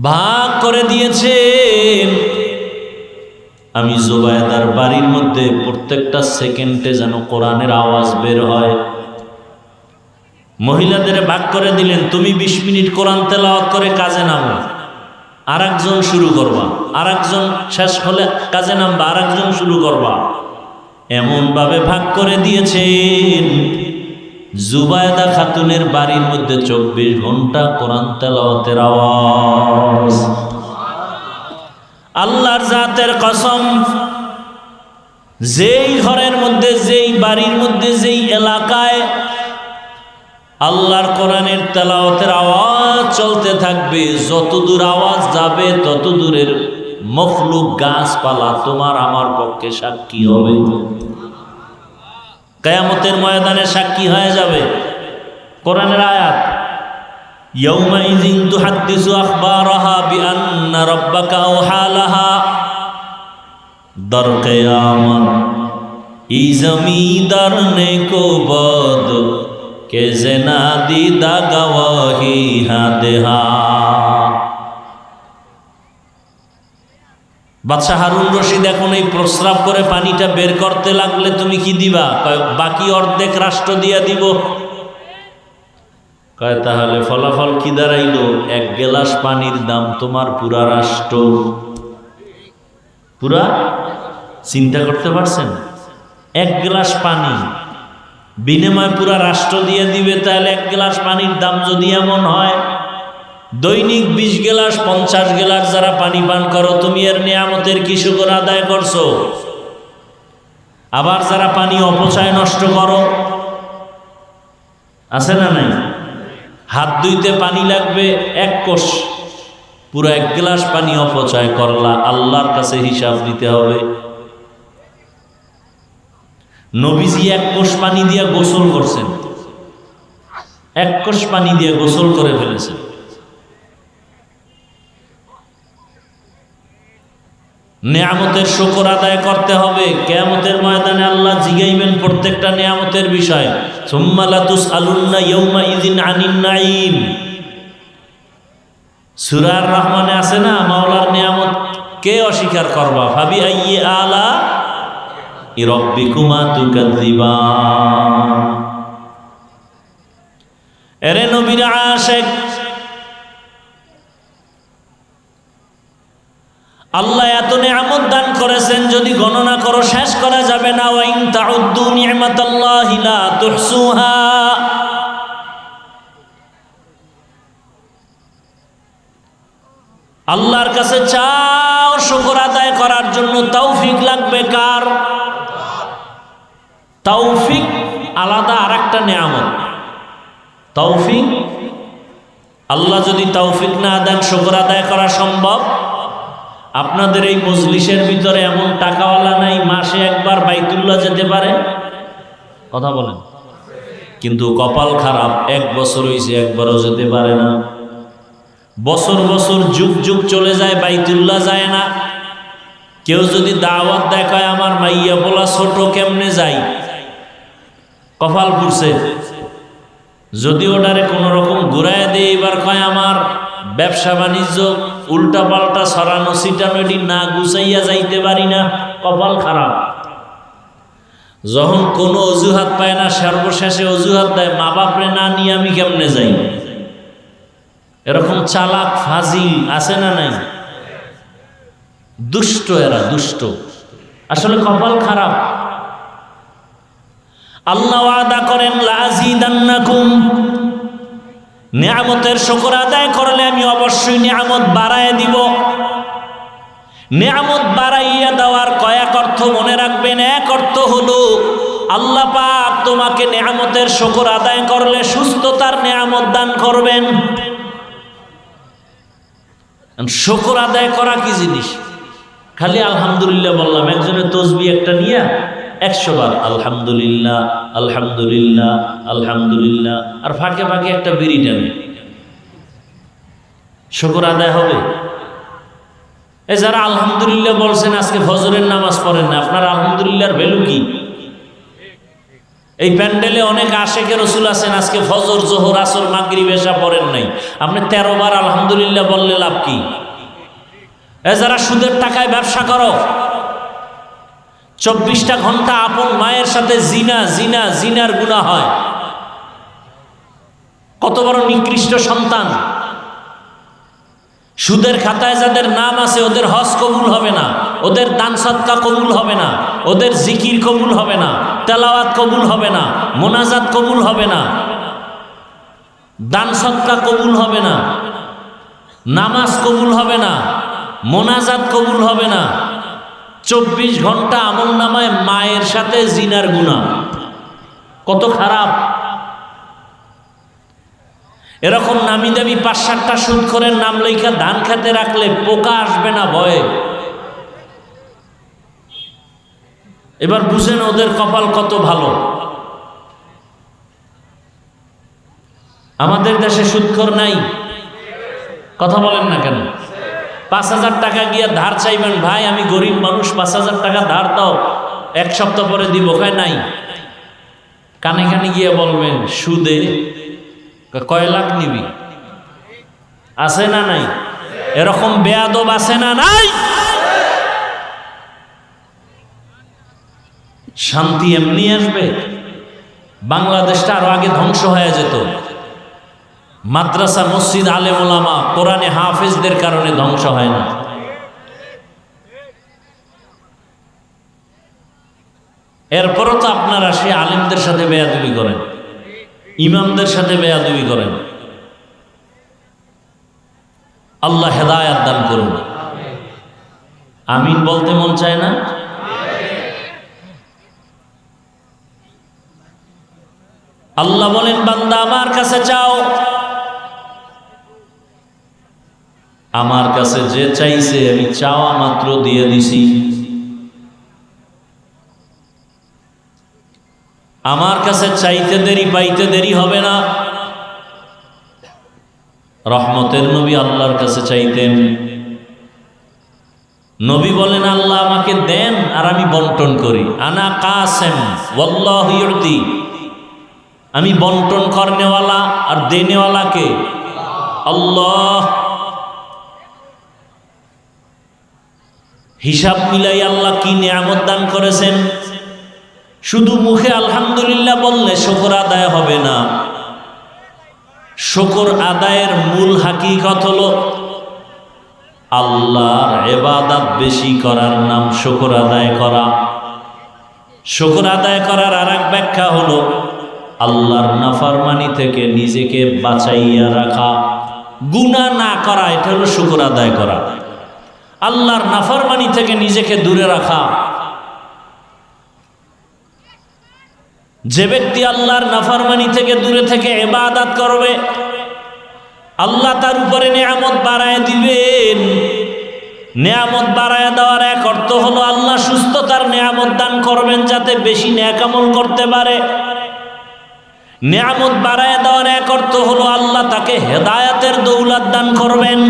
Speaker 1: ভাগ করে দিয়েছেন। আমি জুবায়দার বাড়ির মধ্যে প্রত্যেকটা সেকেন্ডে যেন কোরআনের আওয়াজ বের হয়। মহিলাদের ভাগ করে দিলেন, তুমি 20 মিনিট কোরআন তেলাওয়াত করে কাজে নামো, আর একজন শুরু করবা, আর একজন শেষ হলে কাজে নামবা, আর একজন শুরু করবা। এমনভাবে ভাগ করে দিয়েছেন জুবায়দা খাতুনের বাড়ির মধ্যে 24 ঘন্টা কোরআন তেলাওয়াতের আওয়াজ। আল্লাহর জাতের কসম, যেই ঘরের মধ্যে, যেই বাড়ির মধ্যে, যেই এলাকায় আল্লাহর কোরআনের তেলাওয়াতের আওয়াজ চলতে থাকবে, যত দূর আওয়াজ যাবে তত দূরের মখলুক, গাছপালা তোমার আমার পক্ষে সাক্ষী হবে। কিয়ামতের ময়দানে সাক্ষী হয়ে যাবে। কোরআনের আয়াত, ইয়াউমাইযিন তুহাদ্দিসু আখবারাহা বিআন্না রাব্বাকা আওহা লাহা। দর কিয়ামত ই জমিদার নে কো বদ কে জেনা দিদা গওয়াহি হাদেহা। বাদশাহ হারুন রশিদ এখন এই প্রস্রাব করে পানিটা বের করতে লাগলে তুমি কি দিবা? বাকি অর্ধেক রাষ্ট্র দিয়া দিব। কয় তাহলে ফলাফল কি দাঁড়াইলো? 1 গ্লাস পানির দাম তোমার পুরা রাষ্ট্র। পুরা চিন্তা করতে পারছেন? 1 গ্লাস পানি বিনিময় পুরা রাষ্ট্র দিয়ে দিবে। তাহলে 1 গ্লাস পানির দাম যদি এমন হয়, দৈনিক 20 গ্লাস 50 গ্লাস যারা পানি পান করো, তুমি এর নিয়ামতের কি শুকর আদায় করছো? আবার যারা পানি অপচয় নষ্ট করো, আছে না নাই? হাত ধুইতে পানি লাগবে 1 কোষ, পুরো 1 গ্লাস পানি অপচয় করলা, আল্লাহর কাছে হিসাব দিতে হবে। নবীজি 1 কোষ পানি দিয়ে গোসল করছেন, 1 কোষ পানি দিয়ে গোসল করে ফেলেছেন। নিয়ামতের শুকর আদায় করতে হবে। কিয়ামতের ময়দানে আল্লাহ জিগাইবেন প্রত্যেকটা নিয়ামতের বিষয়। সুম্মা লাতুসআলুন্না ইয়াউমাইযিন আনিন নাঈম। সূরা আর রহমানে আছে না, মাওলার নিয়ামত কে অস্বীকার করবা? ফাবি আইয়ি আলা রাব্বিকুমা তুকাযিবান। এরে নবীর আশিক, আল্লাহ এত নিয়ামত দান করেছেন, যদি গণনা করো শেষ করা যাবে না। ওয়া ইন তাউদ্দু নি'মাতাল্লাহি লা তুহসুহা। আল্লাহর কাছে চাও শুকর আদায় করার জন্য। তৌফিক লাগবে কার? তৌফিক আলাদা আরেকটা নিয়ামত। তৌফিক, আল্লাহ যদি তৌফিক না দেন শুকর আদায় করা সম্ভব? আপনাদের এই মজলিসের ভিতরে এমন টাকাওয়ালা নাই মাসে একবার বাইতুল্লাহ যেতে পারে? কথা বলেন। কিন্তু কপাল খারাপ, 1 বছর হয়েছে একবারও যেতে পারে না। বছর বছর যুগ যুগ চলে যায়, বাইতুল্লাহ যায় না। কেউ যদি দাওয়াত দেখায়, আমার মাইয়া বলা ছোট, কেমনে যাই? কপাল পুড়ছে। যদি ওটারে কোনো রকম ঘুরায় দেয়, এবার কয় আমার ব্যবসা বাণিজ্য উল্টা পাল্টা সরানো ছিটানো, এটি না গুছাইয়া যাইতে পারি না। কপাল খারাপ। যখন কোনো অজুহাত পায় না, সর্বশেষে অজুহাত দেয়, মা বাপরে না নিয়ে আমি কেমনে যাই? এরকম চালাক ফাজিল আছে না নাই? দুষ্ট, এরা দুষ্ট। আসলে কপাল খারাপ। আল্লাহ ওয়াদা করেন লাযিদান্নাকুম, নিয়ামতের শুকর আদায় করলে আমি অবশ্যই নিয়ামত বাড়ায় দিব। নিয়ামত বাড়াইয়া দেওয়ার কয়েক অর্থ মনে রাখবেন। এক অর্থ হলো আল্লাহ পাক তোমাকে নিয়ামতের শুকর আদায় করলে সুস্থতার নিয়ামত দান করবেন। শুকর আদায় করা কি জিনিস? খালি আলহামদুলিল্লাহ বললাম, একজনের তসবিহ একটা নিয়ে 100 বার আলহামদুলিল্লাহ আলহামদুলিল্লাহ আলহামদুলিল্লাহ, আর ফাঁকে ফাঁকে একটা বিড়ি টানে, শুকর আদায় হবে? এ যারা আলহামদুলিল্লাহ বলছেন আজকে ফজরের নামাজ পড়েন না, আপনার আলহামদুলিল্লাহর ভ্যালু কি? এই প্যান্ডেলে অনেক আশেকে রসুল আছেন, আজকে ফজর জোহর আসর মাগরিব এশা পড়েন নাই, আপনি 13 বার আলহামদুলিল্লাহ বললে লাভ কি? এ যারা সুদের টাকায় ব্যবসা করো, 24টা ঘন্টা আপন মায়ের সাথে জিনা জিনা জিনার গুনাহ হয়, কত বড় নিকৃষ্ট সন্তান। সুদের খাতায় যাদের নাম আছে ওদের হজ কবুল হবে না, ওদের দান সদকা কবুল হবে না, ওদের জিকির কবুল হবে না, তেলাওয়াত কবুল হবে না, মোনাজাত কবুল হবে না, দান সদকা কবুল হবে না, নামাজ কবুল হবে না, মোনাজাত কবুল হবে না। 24 ঘন্টা আমল নামায় মায়ের সাথে জিনার গুনাহ, কত খারাপ। এরকম নামি দামি 5-7টা সুদখোরের নাম লেখা ধান খেতে রাখলে পোকা আসবে না ভয়ে? এবার বুঝেন ওদের কপাল কত ভালো। আমাদের দেশে সুদখোর নাই, কথা বলেন না কেন? 5000 টাকা গিয়ে ধার চাইবেন, ভাই আমি গরিব মানুষ 5000 টাকা ধার দাও, 1 সপ্তাহ পরে দিব, কয় নাই। কানে কানে গিয়ে বলবেন সুদে, কয় লাখ নিবি? আছে না নাই? এরকম বেয়াদব আছে না নাই? শান্তি এমনি আসবে? বাংলাদেশটা আরো আগে ধ্বংস হয়ে যেত। মাদ্রাসা মসজিদ আলেম ওলামা কোরআনে হাফেজদের কারণে ধ্বংস হয় না। এরপরও তো আপনারা সে আলেমদের সাথে বেয়াদবি করেন, ইমামদের সাথে বেয়াদবি করেন। আল্লাহ হেদায়েত দান করুন। আমিন বলতে মন চায় না? আল্লাহ বলেন বান্দা আমার কাছে চাও, আমার কাছে যে চাইছে আমি চাওয়া মাত্র দিয়ে দিছি। আমার কাছে চাইতে দেরি পাইতে দেরি হবে না। রহমতের নবী আল্লাহর কাছে চাইতেন। নবী বলেন আল্লাহ আমাকে দেন আর আমি বন্টন করি। আনা কাসেম ওয়াল্লাহু ইউতি, আমি বন্টন করনেওয়ালা আর দেনেওয়ালা কে? আল্লাহ। হিসাব মিলাই আল্লাহ কি নিয়ামত দান করেছেন। শুধু মুখে আলহামদুলিল্লাহ বললে শুকর আদায় হবে না। শুকর আদায়ের মূল হাকিকত হলো আল্লাহর ইবাদত বেশি করার নাম শুকর আদায় করা। শুকর আদায় করার আরেক ব্যাখ্যা হলো আল্লাহর নাফরমানি থেকে নিজেকে বাঁচাইয়া রাখা, গুনাহ না করা, এটা হলো শুকর আদায় করা। আল্লাহর নাফরমানি থেকে নিজেকে দূরে রাখা। যে ব্যক্তি আল্লাহর নাফরমানি থেকে দূরে থেকে ইবাদত করবে, আল্লাহ তার উপরে নিয়ামত বাড়ায় দিবেন। নিয়ামত বাড়ায় দেওয়ার এক অর্থ হলো আল্লাহ সুস্থতার নিয়ামত দান করবেন যাতে বেশি নেক আমল করতে পারে। নিয়ামত বাড়ায় দেওয়ার এক অর্থ হলো আল্লাহ তাকে হেদায়েতের দৌলত দান করবেন।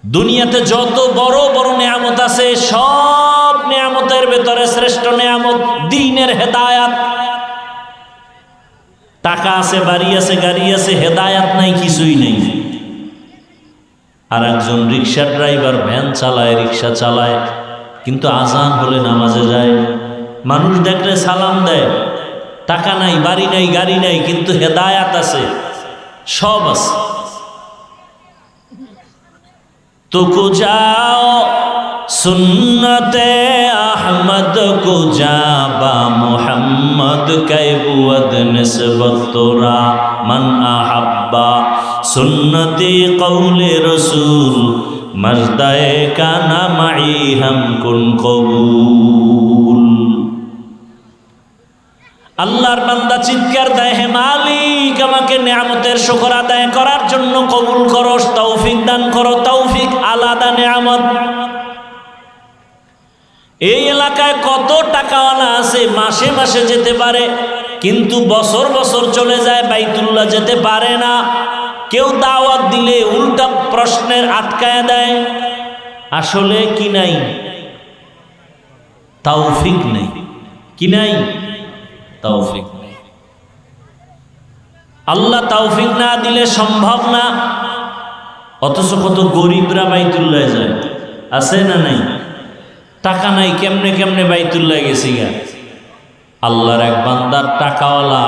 Speaker 1: দুনিয়াতে যত বড় বড় নিয়ামত আছে সব নিয়ামতের ভেতরে শ্রেষ্ঠ নিয়ামত দ্বীনের হেদায়েত। টাকা আছে, বাড়ি আছে, গাড়ি আছে, হেদায়েত নাই, কিছুই নেই। আর একজন রিক্সা ড্রাইভার ভ্যান চালায়, রিক্সা চালায়, কিন্তু আজান হলে নামাজে যায়। মানুষ দেখলে সালাম দেয়। টাকা নাই, বাড়ি নাই, গাড়ি নাই, কিন্তু হেদায়েত আছে, সব আছে। तुको जाओ सुन्नते अहमद को जाबा मोहम्मद कैबुअद निस्बत तोरा मन अहब्बा सुन्नती कौले रसूल मर्दाए काना माई हम कुन कबूल। আল্লাহর বান্দা চিৎকার দেয়, হে মালিক আমাকে নিয়ামতের শুকর আদায় করার জন্য কবুল করো, তৌফিক দান করো। তৌফিক আলাদা নিয়ামত। এই এলাকায় কত টাকাওয়ালা আছে, মাসে মাসে যেতে পারে, কিন্তু বছর বছর চলে যায়, বাইতুল্লাহ যেতে পারে না। কেউ দাওয়াত দিলে উল্টা প্রশ্নের আটকায় দেয়। আসলে কি নাই? তৌফিক নেই। কি নাই? তৌফিক নেই। আল্লাহ তৌফিক না দিলে সম্ভব না। অথচ কত গরিবরা বাইতুল্লাহ যায়, আছে না নাই? টাকা নাই, কেমনে কেমনে বাইতুল্লাহ গেছি গা। আল্লাহর এক বান্দার টাকাওয়ালা,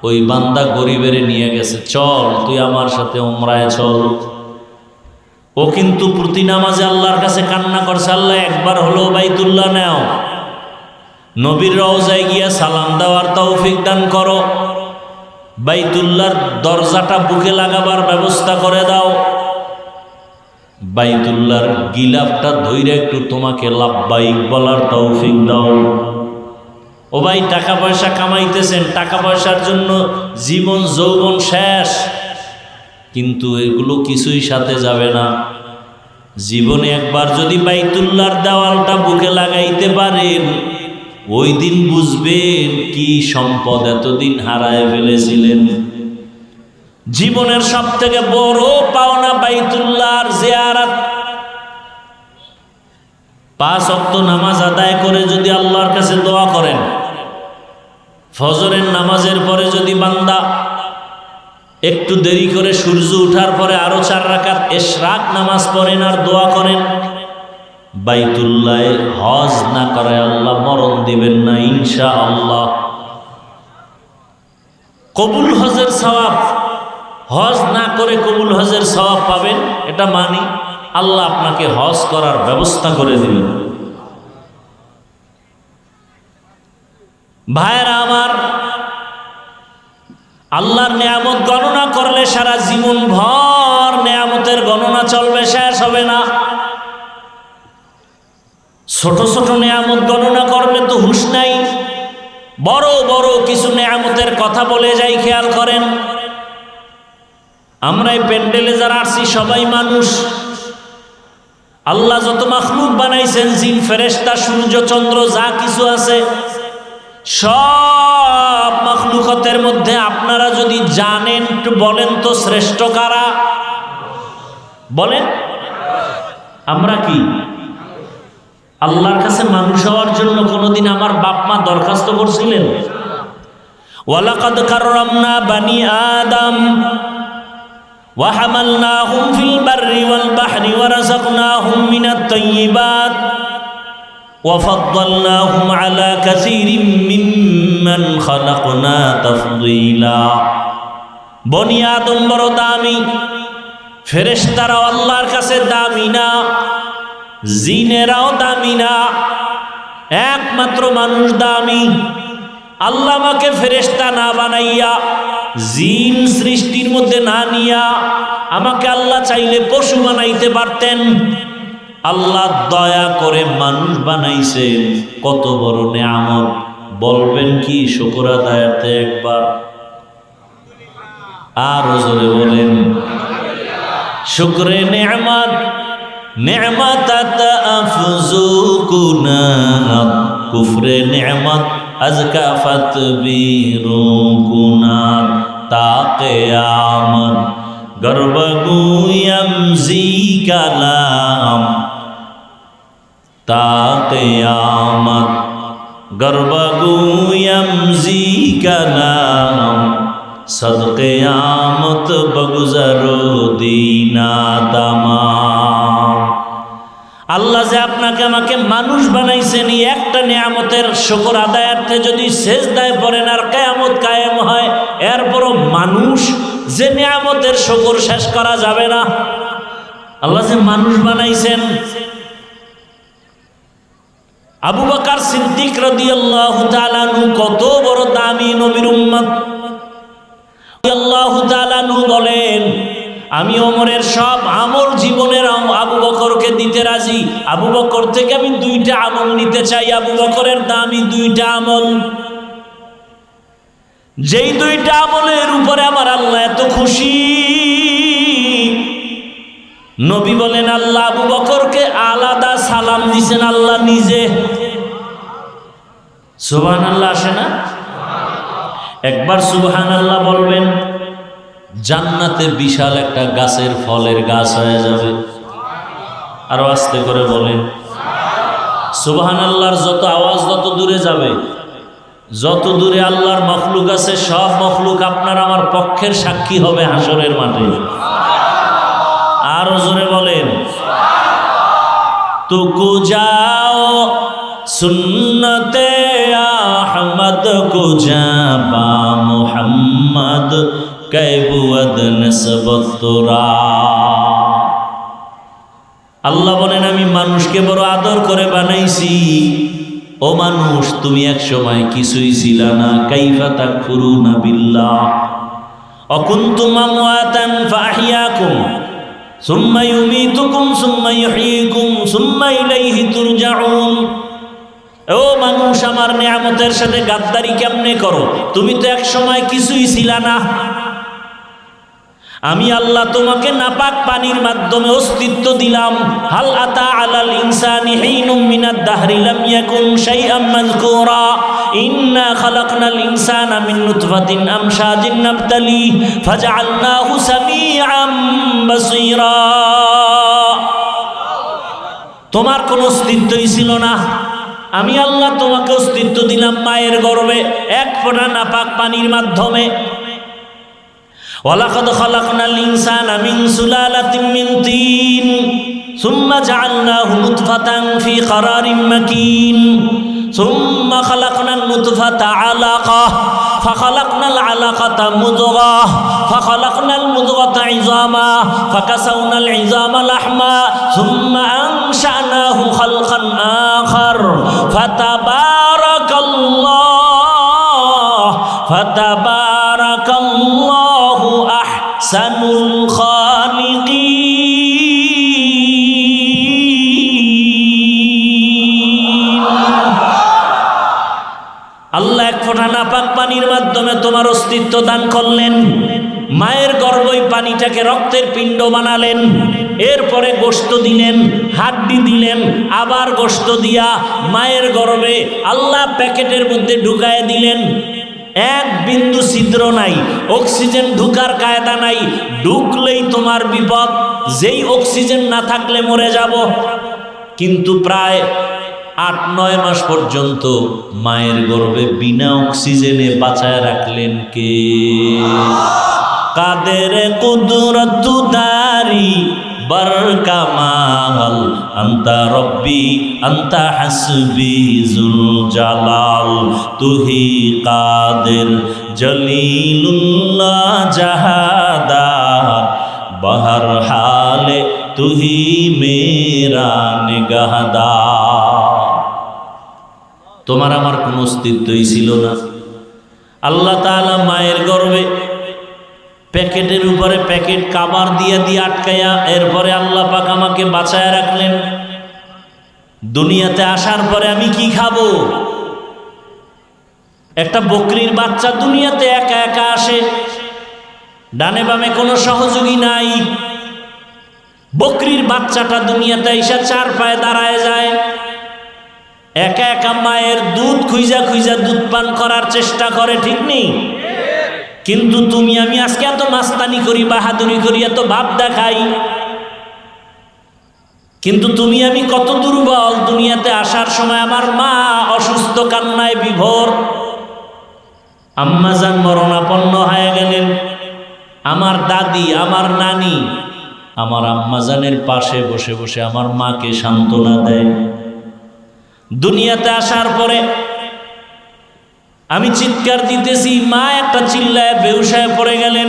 Speaker 1: ওই বান্দা গরিবের নিয়ে গেছে, চল তুই আমার সাথে উমরায় চল। ও কিন্তু প্রতি নামাজে আল্লাহর কাছে কান্না করছে, আল্লাহ একবার হলো বাইতুল্লাহ নেও, নবীর রওজায় গিয়া সালাম দেওয়ার তৌফিক দান করো, বাইতুল্লাহর দরজাটা বুকে লাগাবার ব্যবস্থা করে দাও, বাইতুল্লাহর গিলাফটা ধইরে একটু তোমাকে লাব্বাইক বলার তৌফিক দাও। ও ভাই, টাকা পয়সা কামাইতেছেন, টাকা পয়সার জন্য জীবন যৌবন শেষ, কিন্তু এগুলো কিছুই সাথে যাবে না। জীবনে একবার যদি বাইতুল্লাহর দেওয়ালটা বুকে লাগাইতে পারেন, ওই দিন বুঝবেন কি সম্পদ এতদিন হারায় ফেলেছিলেন। জীবনের সব থেকে বড় পাওনা বাইতুল্লাহর জিয়ারত। 5 ওয়াক্ত নামাজ আদায় করে যদি আল্লাহর কাছে দোয়া করেন, ফজরের নামাজের পরে যদি বান্দা একটু দেরি করে সূর্য ওঠার পরে আরো 4 রাকাত ইশরাক নামাজ পড়েন আর দোয়া করেন, বাইতুল্লাহ হজ না করে আল্লাহ মরণ দিবেন না ইনশাআল্লাহ। কবুল হজের সওয়াব, হজ না করে কবুল হজের সওয়াব পাবেন, এটা মানি। আল্লাহ আপনাকে হজ করার ব্যবস্থা করে দিবেন। ভাইরা আমার, আল্লাহর নিয়ামত গণনা করলে সারা জীবন ভর নিয়ামতের গণনা চলবে, শেষ হবে না। ছোট ছোট নিয়ামত গণনা করলে তো হুঁশ নাই, বড় বড় কিছু নিয়ামতের কথা বলে যাই। খেয়াল করেন, আমরা এই প্যান্ডেলে যারা আসছি সবাই মানুষ। আল্লাহ যত মাখলুক বানাইছেন, জিন ফেরেশতা সূর্য চন্দ্র যা কিছু আছে, সব মাখলুকতের মধ্যে আপনারা যদি জানেন একটু বলেন তো শ্রেষ্ঠ কারা? বলেন। আমরা কি আল্লাহর কাছে মানুষ হওয়ার জন্য কোনোদিন আমার বাপ মা দরখাস্ত করছিলেন? ওয়ালাকাদ কাররামনা বানি আদম ওয়া হামালনাহুম ফিল বাররি ওয়াল বাহরি ওয়া রাযাকনাহুম মিনাত তাইয়্যিবাত ওয়া ফাদ্দালনাহুম আলা কাসীরিম মিম্মান খালাকনা তাফদীলা। বনি আদম বড় দামি, ফেরেশতারাও আল্লাহর কাছে দামি না, জিনেরাও দামি না, একমাত্র মানুষ দামি। আল্লাহ আমাকে ফেরেশতা না বানাইয়া, জিন সৃষ্টির মধ্যে না নিয়া, আমাকে আল্লাহ চাইলে পশু বানাইতে পারতেন। আল্লাহ দয়া করে মানুষ বানাইছেন, কত বড় নিয়ামত। বলবেন কি শুকর আদায়াতে একবার? আরো জোরে বলেন শুকরে নিয়ামত। নিয়ামত আফজু কুনাত, কুফরে নিয়ামত আজকা ফাতবিরু কুনাত। তাকিয়ামত গর্বগুয়াম জি কালাম, তাকিয়ামত গর্বগুয়াম জি কালাম। সদকিয়ামত বগুজারো দিনা তামাম। আল্লাহ যে আপনাকে আমাকে মানুষ বানাইছেন, এই একটা নিয়ামতের শুকর আদায়ার্থে যদি সেজদায় পড়েন আর কিয়ামত কায়েম হয়, এরপরও মানুষ যে নিয়ামতের শুকর শেষ করা যাবে না। আল্লাহ যে মানুষ বানাইছেন, আবু বকর সিদ্দিক রাদিয়াল্লাহু তাআলা আনহু কত বড় দামি নবীর উম্মত। রাদিয়াল্লাহু তাআলা আনহু বলেন, আমি ওমরের সব আমল জীবনের আবু বকরকে দিতে রাজি। আবু বকর থেকে আমি 2টা আমল নিতে চাই। আবু বকরের দামি 2টা আমল, যেই 2টা আমলের উপরে আমার আল্লাহ এত খুশি। নবী বলেন, আল্লাহ আবু বকরকে আলাদা সালাম দিছেন আল্লাহ নিজে। সুবহানাল্লাহ আসে না? একবার সুবহানাল্লাহ বলবেন, জান্নাতে বিশাল একটা গাছের ফলের গাছ হয়ে যাবে। আরো আস্তে করে বলেন সুবহানাল্লাহর যত আওয়াজ তত দূরে যাবে। যত দূরে আল্লাহর মখলুক আছে সব মখলুক আপনার আমার পক্ষের সাক্ষী হবে হাসরের মাঠে। আরো জোরে বলেন, তুকু যাও সুন্নতে আহমদ কো জাবা মুহাম্মদ কৈবুদ নসবত তোরা। আল্লাহ বলেন, আমি মানুষকে বড় আদর করে বানাইছি। ও মানুষ, তুমি এক সময় কিছুই ছিলা না। কাইফা তাকফুরুনা বিল্লাহ অকুনতুম আমওয়াতান ফাহিয়াকুম সুম্মা ইউমীতুকুম সুম্মা ইউহয়ীকুম সুম্মা ইলাইহি তুরজাউন। ও মানুষ, আমার নিয়ামতের সাথে গাদ্দারি কেমনে করো? তুমি তো এক সময় কিছুই ছিলা না। আমি আল্লাহ তোমাকে নাপাক পানির মাধ্যমে অস্তিত্ব দিলাম। হাল আতা আলাল ইনসানি হিনুম মিনাদ দাহরি লাম ইয়াকুন শাইআম মাযকুরা ইন্না খালাকনাল ইনসানা মিন নুতফাতিন আমশাজিন নাবতালি ফাজআলনাহু সামিআম বাসীরা। তোমার কোনো অস্তিত্বই ছিল না, আমি আল্লাহ তোমাকে অস্তিত্ব দিলাম মায়ের গর্ভে এক ফোঁটা নাপাক পানির মাধ্যমে। ওয়ালাকাদ খালাকনাল ইনসানা মিন সুলালাতিন মিন তিন সুম্মা জাআলনাহু নুতফাতান ফি ক্বারারিন মাকিন সুম্মা খালাকনান নুতফাতা আলাকা ফাখালাকনাল আলাকাতা মুদগা ফাখালাকনাল মুদগাতা ইযামা ফাকাসাউনাল ইযামা লাহমা সুম্মা আনশানাহু খালকান আখার ফাতাবারাকাল্লাহু আহসানুল খালিকিন। আল্লাহ এক ফোঁটা নাপাক পানির মাধ্যমে তোমার অস্তিত্ব দান করলেন। মায়ের গর্ভই পানিটাকে রক্তের পিণ্ড বানালেন। এরপরে গোশত দিলেন, হাড্ডি দিলেন, আবার গোশত দিয়া মায়ের গর্ভে আল্লাহ প্যাকেটের মধ্যে ঢুকায় দিলেন। এক বিন্দু ছিদ্র নাই, অক্সিজেন ঢুকার কায়দা নাই। ঢুকলেই তোমার বিপদ, যেই অক্সিজেন না থাকলে মরে যাব। কিন্তু প্রায় 8-9 মাস পর্যন্ত মায়ের গর্ভে বিনা অক্সিজেনে বাঁচায় রাখলেন কে? কাদের কুদরত দারি বরকামাল আন্তা রব্বি আন্তা হাসবি জুল জালাল তুহি কাদের জলিলুল্লাহ জাহাদার বহর হালে তুহি মেরা নিগাহদার। তোমার আমার কোনো অস্তিত্বই ছিল না। আল্লাহ তাআলা মায়ের গর্ভে প্যাকেটের উপরে প্যাকেট কাবার দিয়ে আটকায়া, এরপরে আল্লাহ পাক আমাকে বাঁচায় রাখলেন। দুনিয়াতে আসার পরে আমি কি খাবো? একটা বকরির বাচ্চা দুনিয়াতে একা একা আসে, ডানে বামে কোনো সহযোগী নাই। বকরির বাচ্চাটা দুনিয়াতে এসে 4 পায়ে দাঁড়ায় যায়, একা একা মায়ের দুধ খুঁজা খুঁজা দুধ পান করার চেষ্টা করে, ঠিক নেই? কিন্তু তুমি আমি আজকে এত মাস্তানি করি, বাহাদুরি করি, এত ভাব দেখাই, কিন্তু তুমি আমি কত দুর্বল। দুনিয়াতে আসার সময় আমার মা অসুস্থ, কান্নায় বিভোর। আম্মাজান মরণাপন্ন হয়ে গেলেন। আমার দাদি, আমার নানি আমার আম্মাজানের পাশে বসে বসে আমার মাকে সান্ত্বনা দেয়। দুনিয়াতে আসার পরে আমি চিৎকার দিতেছি, মা একটা চিল্লায় বেহুশ হয়ে পড়ে গেলেন।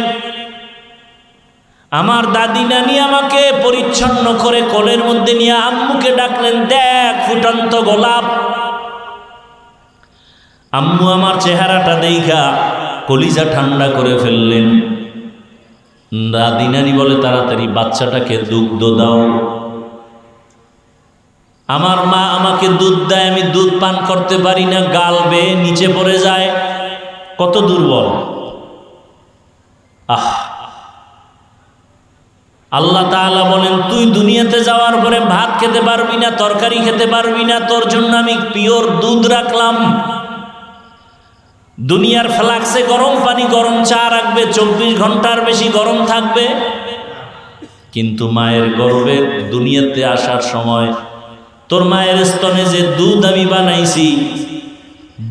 Speaker 1: আমার দাদি নানি আমাকে পরিচ্ছন্ন করে কোলের মধ্যে নিয়ে আম্মুকে ডাকলেন, দেখ ফুটন্ত গোলাপ। আম্মু আমার চেহারাটা দেইখা কলিজা ঠান্ডা করে ফেললেন। দাদিনানি বলে, তাড়াতাড়ি বাচ্চাটাকে দুগ্ধ দাও। আমার মা আমাকে দুধ দেয়, আমি দুধ পান করতে পারি না, গাল বেয়ে নিচে পড়ে যায়। কত দুর্বল! আল্লাহ তাআলা বলেন, তুই দুনিয়াতে যাওয়ার পরে ভাত খেতে পারবি না, তরকারি খেতে পারবি না, তোর জন্য আমি পিওর দুধ রাখলাম। দুনিয়ার ফ্লাক্সে গরম পানি, গরম চা রাখবে, 24 ঘন্টার বেশি গরম থাকবে। কিন্তু মায়ের গর্ভে দুনিয়াতে আসার সময় তোর মায়ের স্তনে যে দুধ আমি বানাইছি,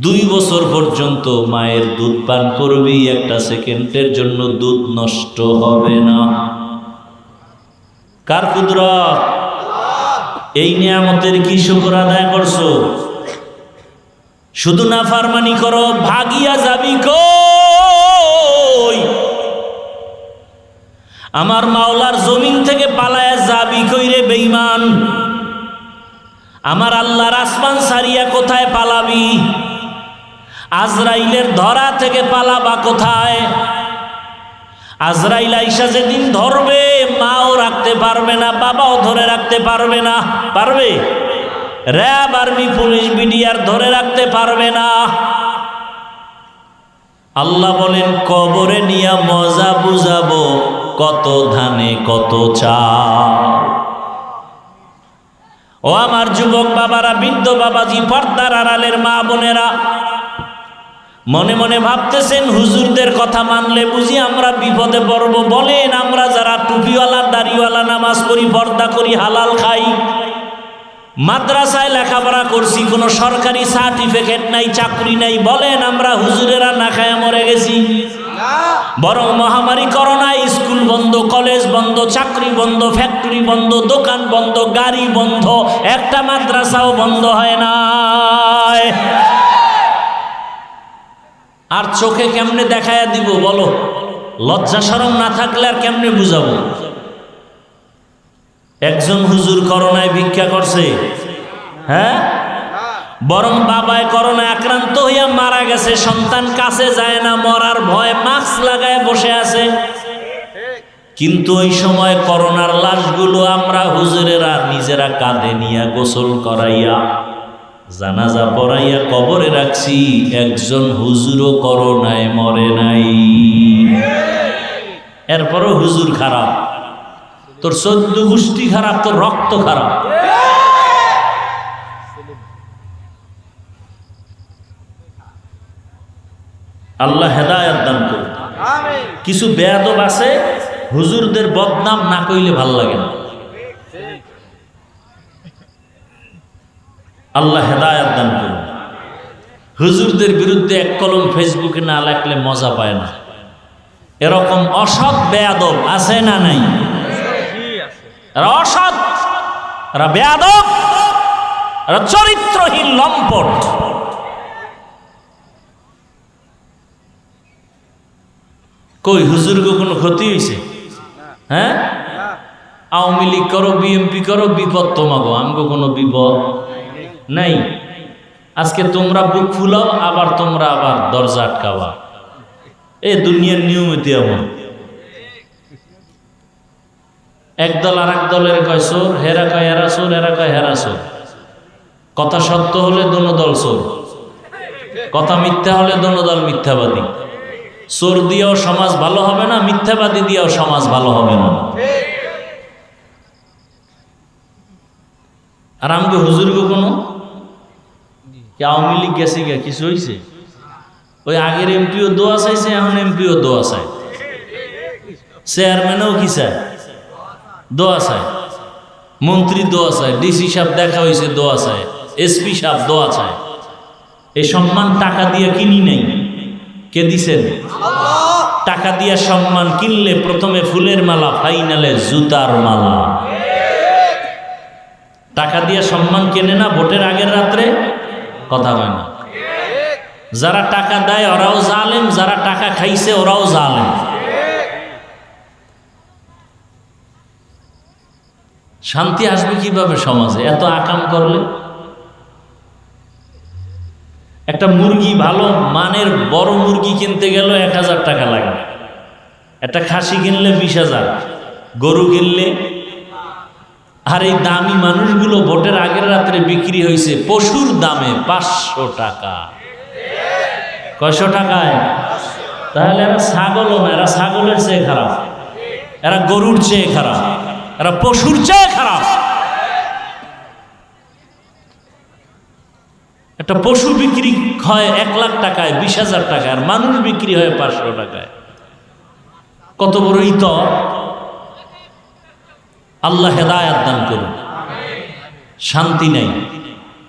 Speaker 1: 2 বছর পর্যন্ত মায়ের দুধ পান করবি, একটা সেকেন্ডের জন্য দুধ নষ্ট হবে না। কার কুদরত? এই নিয়ামতের কি শুকর আদায় করছো? শুধু নাফরমানি করো, ভাগিয়া যাবি কই? আমার মাওলার জমিন থেকে পালায়া যাবি কই রে বেঈমান? আমার আল্লাহর আসমান সারিয়া কোথায় পালাবি? আজরাইলের ধরা থেকে পালাবা কোথায়? আজরাইল আইসা যেদিন ধরবে, মাও রাখতে পারবে না, বাবাও ধরে রাখতে পারবে না। পারবে? র্যাব, আর্মি, পুলিশ, বিডিআর ধরে রাখতে পারবে না। আল্লাহ বলেন, কবরে নিয়া মজা বুঝাবো, কত ধানে কত চাল। ও আমার যুবক বাবারা, বৃদ্ধ বাবাজি, পর্দার আড়ালের মা বোনেরা, মনে মনে ভাবতেছেন, হুজুরদের কথা মানলে বুঝি আমরা বিপদে পড়ব। বলেন, আমরা যারা টুপিওয়ালা, দাড়িওয়ালা, নামাজ পড়ি, পর্দা করি, হালাল খাই, মাদ্রাসায় লেখাপড়া করছি, কোনো সরকারি সার্টিফিকেট নাই, চাকরি নাই, বলেন আমরা হুজুরেরা না খায়া মরে গেছি? বরং মহামারী করোনায় স্কুল বন্ধ, কলেজ বন্ধ, চাকরি বন্ধ, ফ্যাক্টরি বন্ধ, দোকান বন্ধ, গাড়ি বন্ধ, একটা মাদ্রাসাও বন্ধ হয় না। আর চোখে কেমনে দেখায়া দিব বলো? লজ্জা শরম না থাকলে আর কেমনে বুঝাবো? একজন হুজুর করোনায় ভিক্ষা করছে, হ্যাঁ, বরং বাবায় করোনায় আক্রান্ত হইয়া মারা গেছে, সন্তান কাছে যায় না, মরার ভয় মাস্ক লাগায় বসে আছে। কিন্তু ওই সময় করোনার লাশগুলো আমরা হুজুরেরা নিজেরা কাঁধে নিয়ে গোসল করাইয়া, জানাজা পড়াইয়া কবরে রাখছি। একজন হুজুরও করোনায় মরে নাই। এরপরও হুজুর খারাপ, তোর 14 গোষ্ঠী খারাপ, তোর রক্ত খারাপ। আল্লাহ হেদায়েত দান করুন। কিছু বেয়াদব আছে, হুজুরদের বদনাম না কইলে ভাল লাগে না। আল্লাহ হেদায়েত দান করুন। হুজুরদের বিরুদ্ধে এক কলম ফেসবুকে না লেখলে মজা পায় না। এরকম অসৎ বেয়াদব আছে না নাই? এরা অসৎ, এরা বেয়াদব, এরা চরিত্রহীন লম্পট। কই হুজুরকে কোনো ক্ষতি হয়েছে? হ্যাঁ, আওয়ামী লীগ করো, বিএমপি করো, বিপদ তোমাগো, আমগো কোনো বিপদ নাই। আজকে তোমরা বুক ফুলাও, আবার তোমরা আবার দরজা আটকাবা। এই দুনিয়ার নিয়মিত এমন। একদল আর এক দলের কয় চোর, হেরা কয় হেরা চোর, হেরা কয় হেরা চোর। কথা সত্য হলে দোনো দল চোর, কথা মিথ্যা হলে দোনো দল মিথ্যাবাদী। চোর দিয়েও সমাজ ভালো হবে না, মিথ্যাবাদী দিয়েও সমাজ ভালো হবে না। আর আমাকে হুজুরকে কোনো আওয়ামী লীগ গেছে গিয়া কিছু হয়েছে? ওই আগের এমপিও দোয়া চাইছে, এখন এমপিও দোয়া চায়, চেয়ারম্যানও কি চায়? দোয়া চায়, মন্ত্রী দোয়া চায়, ডিসি সাহেব দেখা হয়েছে দোয়া চায়, এসপি সাহেব দোয়া চায়। এই সম্মান টাকা দিয়ে কিনি নাই, কে দিছেন? টাকা দিয়ে সম্মান কিনলে প্রথমে ফুলের মালা, ফাইনালে জুতার মালা। টাকা দিয়ে সম্মান কেনে না ভোটের আগের রাত্রে, কথা হয় না। যারা টাকা দেয় ওরাও জালেম, যারা টাকা খাইছে ওরাও জালেম। শান্তি আসবে কিভাবে সমাজে এত আকাম করলে? একটা মুরগি ভালো মানের বড় মুরগি কিনতে গেল 1000 টাকা লাগে, একটা খাসি কিনলে 20,000, গরু কিনলে। আর এই দামি মানুষগুলো ভোটের আগের রাত্রে বিক্রি হয়েছে পশুর দামে 500 টাকা। কয়শো টাকায়? তাহলে এরা ছাগলও না, এরা ছাগলের চেয়ে খারাপ, এরা গরুর চেয়ে খারাপ, এরা পশুর চেয়ে খারাপ। একটা পশু বিক্রি হয় 1 লাখ টাকায়, 20,000 টাকায়, আর মানুষ বিক্রি হয় 500 টাকায়। কত বড় ইতর! আল্লাহ হেদায়াত দান করুন। শান্তি নাই,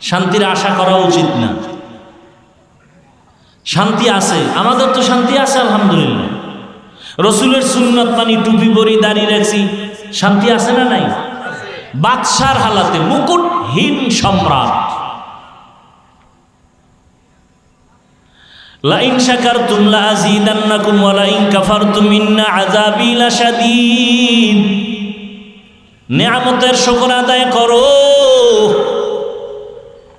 Speaker 1: শান্তির আশা করা উচিত না। শান্তি আছে, আমাদের তো শান্তি আছে আলহামদুলিল্লাহ। রসুলের সুন্নত মানি, টুপি পরি, দাড়ি রাখছি, শান্তি আছে না নাই? বাদশার হালাতে, মুকুটহীন সম্রাট। লাইন শাকারতুম লাযীদান্নাকুম ওয়া লাইন কাফারতুম ইন্না আযাবী লাশাদীদ। নেয়ামতের শুকর আদায় করো,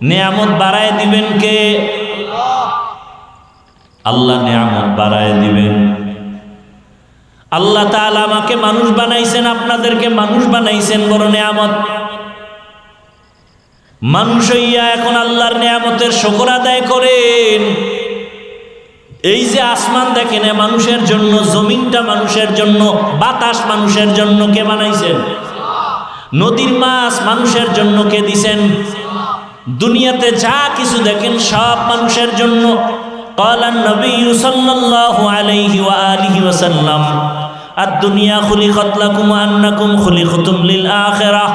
Speaker 1: নেয়ামত বাড়ায় দিবেন কে? আল্লাহ নেয়ামত বাড়ায় দিবেন। আল্লাহ তাআলা আমাকে মানুষ বানাইছেন, আপনাদেরকে মানুষ বানাইছেন, বড় নেয়ামত। মানুষ হইয়া এখন আল্লাহর নেয়ামতের শুকর আদায় করেন। এই যে আসমান দেখেন মানুষের জন্য, জমিনটা মানুষের জন্য, বাতাস মানুষের জন্য, কে বানাইছেন? নদীর মাছ মানুষের জন্য কে দিছেন? দুনিয়াতে যা কিছু দেখেন সব মানুষের জন্য। ক্বালান নবী সাল্লাল্লাহু আলাইহি ওয়া আলিহি ওয়াসাল্লাম, আদ-দুনিয়া খুলিকাত লাকুম ওয়া আন্নাকুম খুলিকতুম লিল আখিরাহ।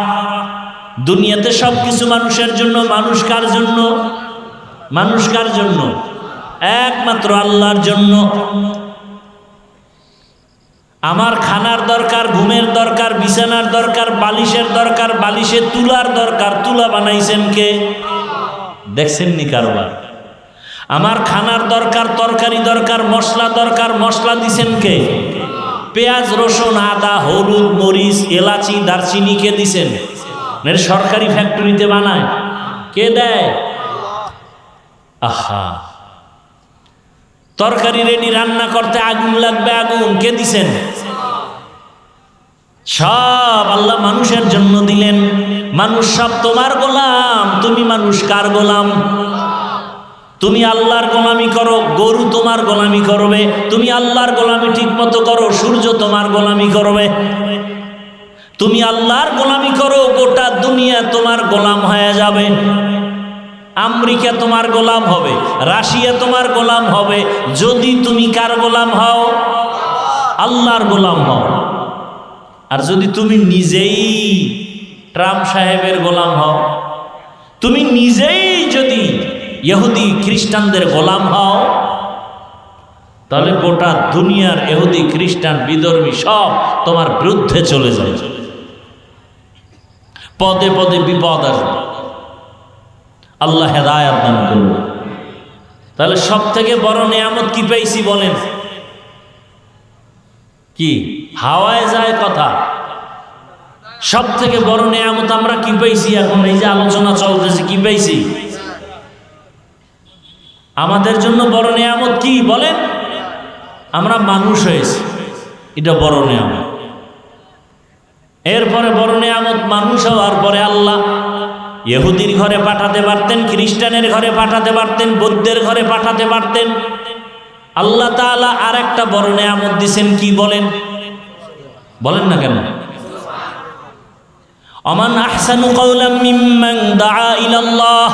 Speaker 1: দুনিয়াতে সব কিছু মানুষের জন্য। মানুষ কার জন্য? মানুষ কার জন্য? একমাত্র আল্লাহর জন্য। আমার খানার দরকার, ঘুমের দরকার, বিছানার দরকার, বালিশের দরকার, বালিশে তুলার দরকার। তুলা বানাইছেন কে? দেখছেন নি কারবার? আমার খানার দরকার, তরকারি দরকার, মশলা দরকার, মশলা দিছেন কে? পেঁয়াজ, রসুন, আদা, হলুদ, মরিচ, এলাচি, দারচিনি কে দিছেন? সরকারি ফ্যাক্টরিতে বানায় কে দেয়? আহা, তরকারি রেডি, রান্না করতে আগুন লাগবে, আগুন কে দিছেন? সব আল্লাহ মানুষের জন্য দিলেন। মানুষ সব তোমার গোলাম। তুমি মানুষ কার গোলাম? তুমি আল্লাহর গোলামি করো, গরু তোমার গোলামি করবে। তুমি আল্লাহর গোলামি ঠিক মতো করো, সূর্য তোমার গোলামি করবে। তুমি আল্লাহর গোলামি করো, গোটা দুনিয়া তোমার গোলাম হয়ে যাবে। আমেরিকা তোমার গোলাম হবে, রাশিয়া তোমার গোলাম হবে, যদি তুমি কার গোলাম হও? আল্লাহর গোলাম হও। আর যদি তুমি নিজেই ট্রাম্প সাহেবের গোলাম হও, তুমি নিজেই যদি ইহুদি খ্রিস্টানদের গোলাম হও, তাহলে গোটা দুনিয়ার ইহুদি খ্রিস্টান বিধর্মী সব তোমার বিরুদ্ধে চলে যায়। পদে পদে বিপদ আসবে। আল্লাহ হেদায়াত দান করুন। তাহলে সব থেকে বড় নেয়ামত কি পেয়েছি বলেন? কি হাওয়ায় যায় কথা? সব থেকে বড় নেয়ামত আমরা কি পেয়েছি? এখন এই যে আলোচনা চলতেছে, কি পেয়েছি? আমাদের জন্য বড় নেয়ামত কি বলেন? আমরা মানুষ হয়েছি, এটা বড় নেয়ামত। এরপরে বড় নেয়ামত মানুষ হওয়ার পরে আল্লাহ ইহুদির ঘরে পাঠাতে পারতেন, খ্রিস্টানের ঘরে পাঠাতে পারতেন, বৌদ্ধের ঘরে পাঠাতে পারতেন। আল্লাহ তাআলা আর একটা বড় নেয়ামত দিয়েছেন, কি বলেন? বলেন না কেন? আমান আহসানু কাওলাম মিম্মান দাআ ইলাল্লাহ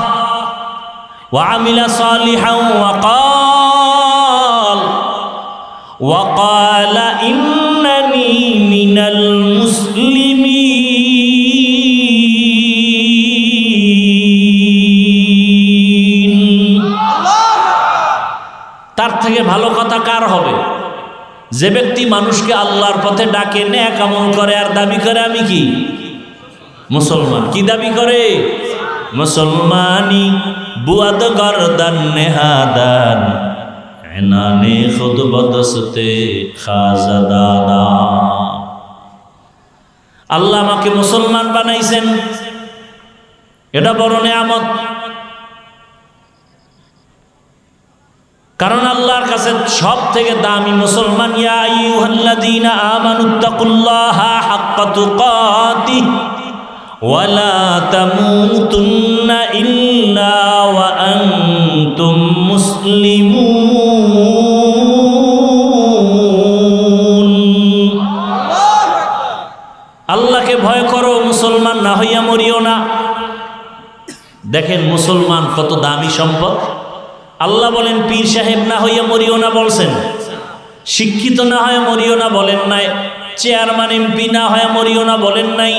Speaker 1: ওয়া আমিলা সালিহান ওয়া ক্বালা ইন্নানী মিনাল মুসলিমিন। তার থেকে ভালো কথা কার হবে? যে ব্যক্তি মানুষকে আল্লাহর পথে ডাকে, নেক আমল করে, আর দাবি করে আমি কি মুসলমান। কি দাবি করে? মুসলমানি বুয়াদ গর্দান নেহাদান এনানে খুদ বদসতে খাজাদাদা। আল্লাহ আমাকে মুসলমান বানাইছেন, এটা বড় নেয়ামত। কারণ আল্লাহর কাছে সব থেকে দামি মুসলমান। ইয়া আইয়ুহাল্লাযীনা আমানুত্তাকুল্লাহা হাক্কা তুকাতিহি ওয়া লা তামুতুন্না ইল্লা ওয়া আনতুম মুসলিমুন। আল্লাহকে ভয় করো, মুসলমান না হইয়া মরিও না। দেখেন মুসলমান কত দামি সম্পদ। আল্লাহ বলেন পীর সাহেব না হইয়া মরিও না বলছেন, শিক্ষিত না হয়ে মরিও না বলেন নাই, চেয়ারম্যান এমপি না হয়ে মরিও না বলেন নাই।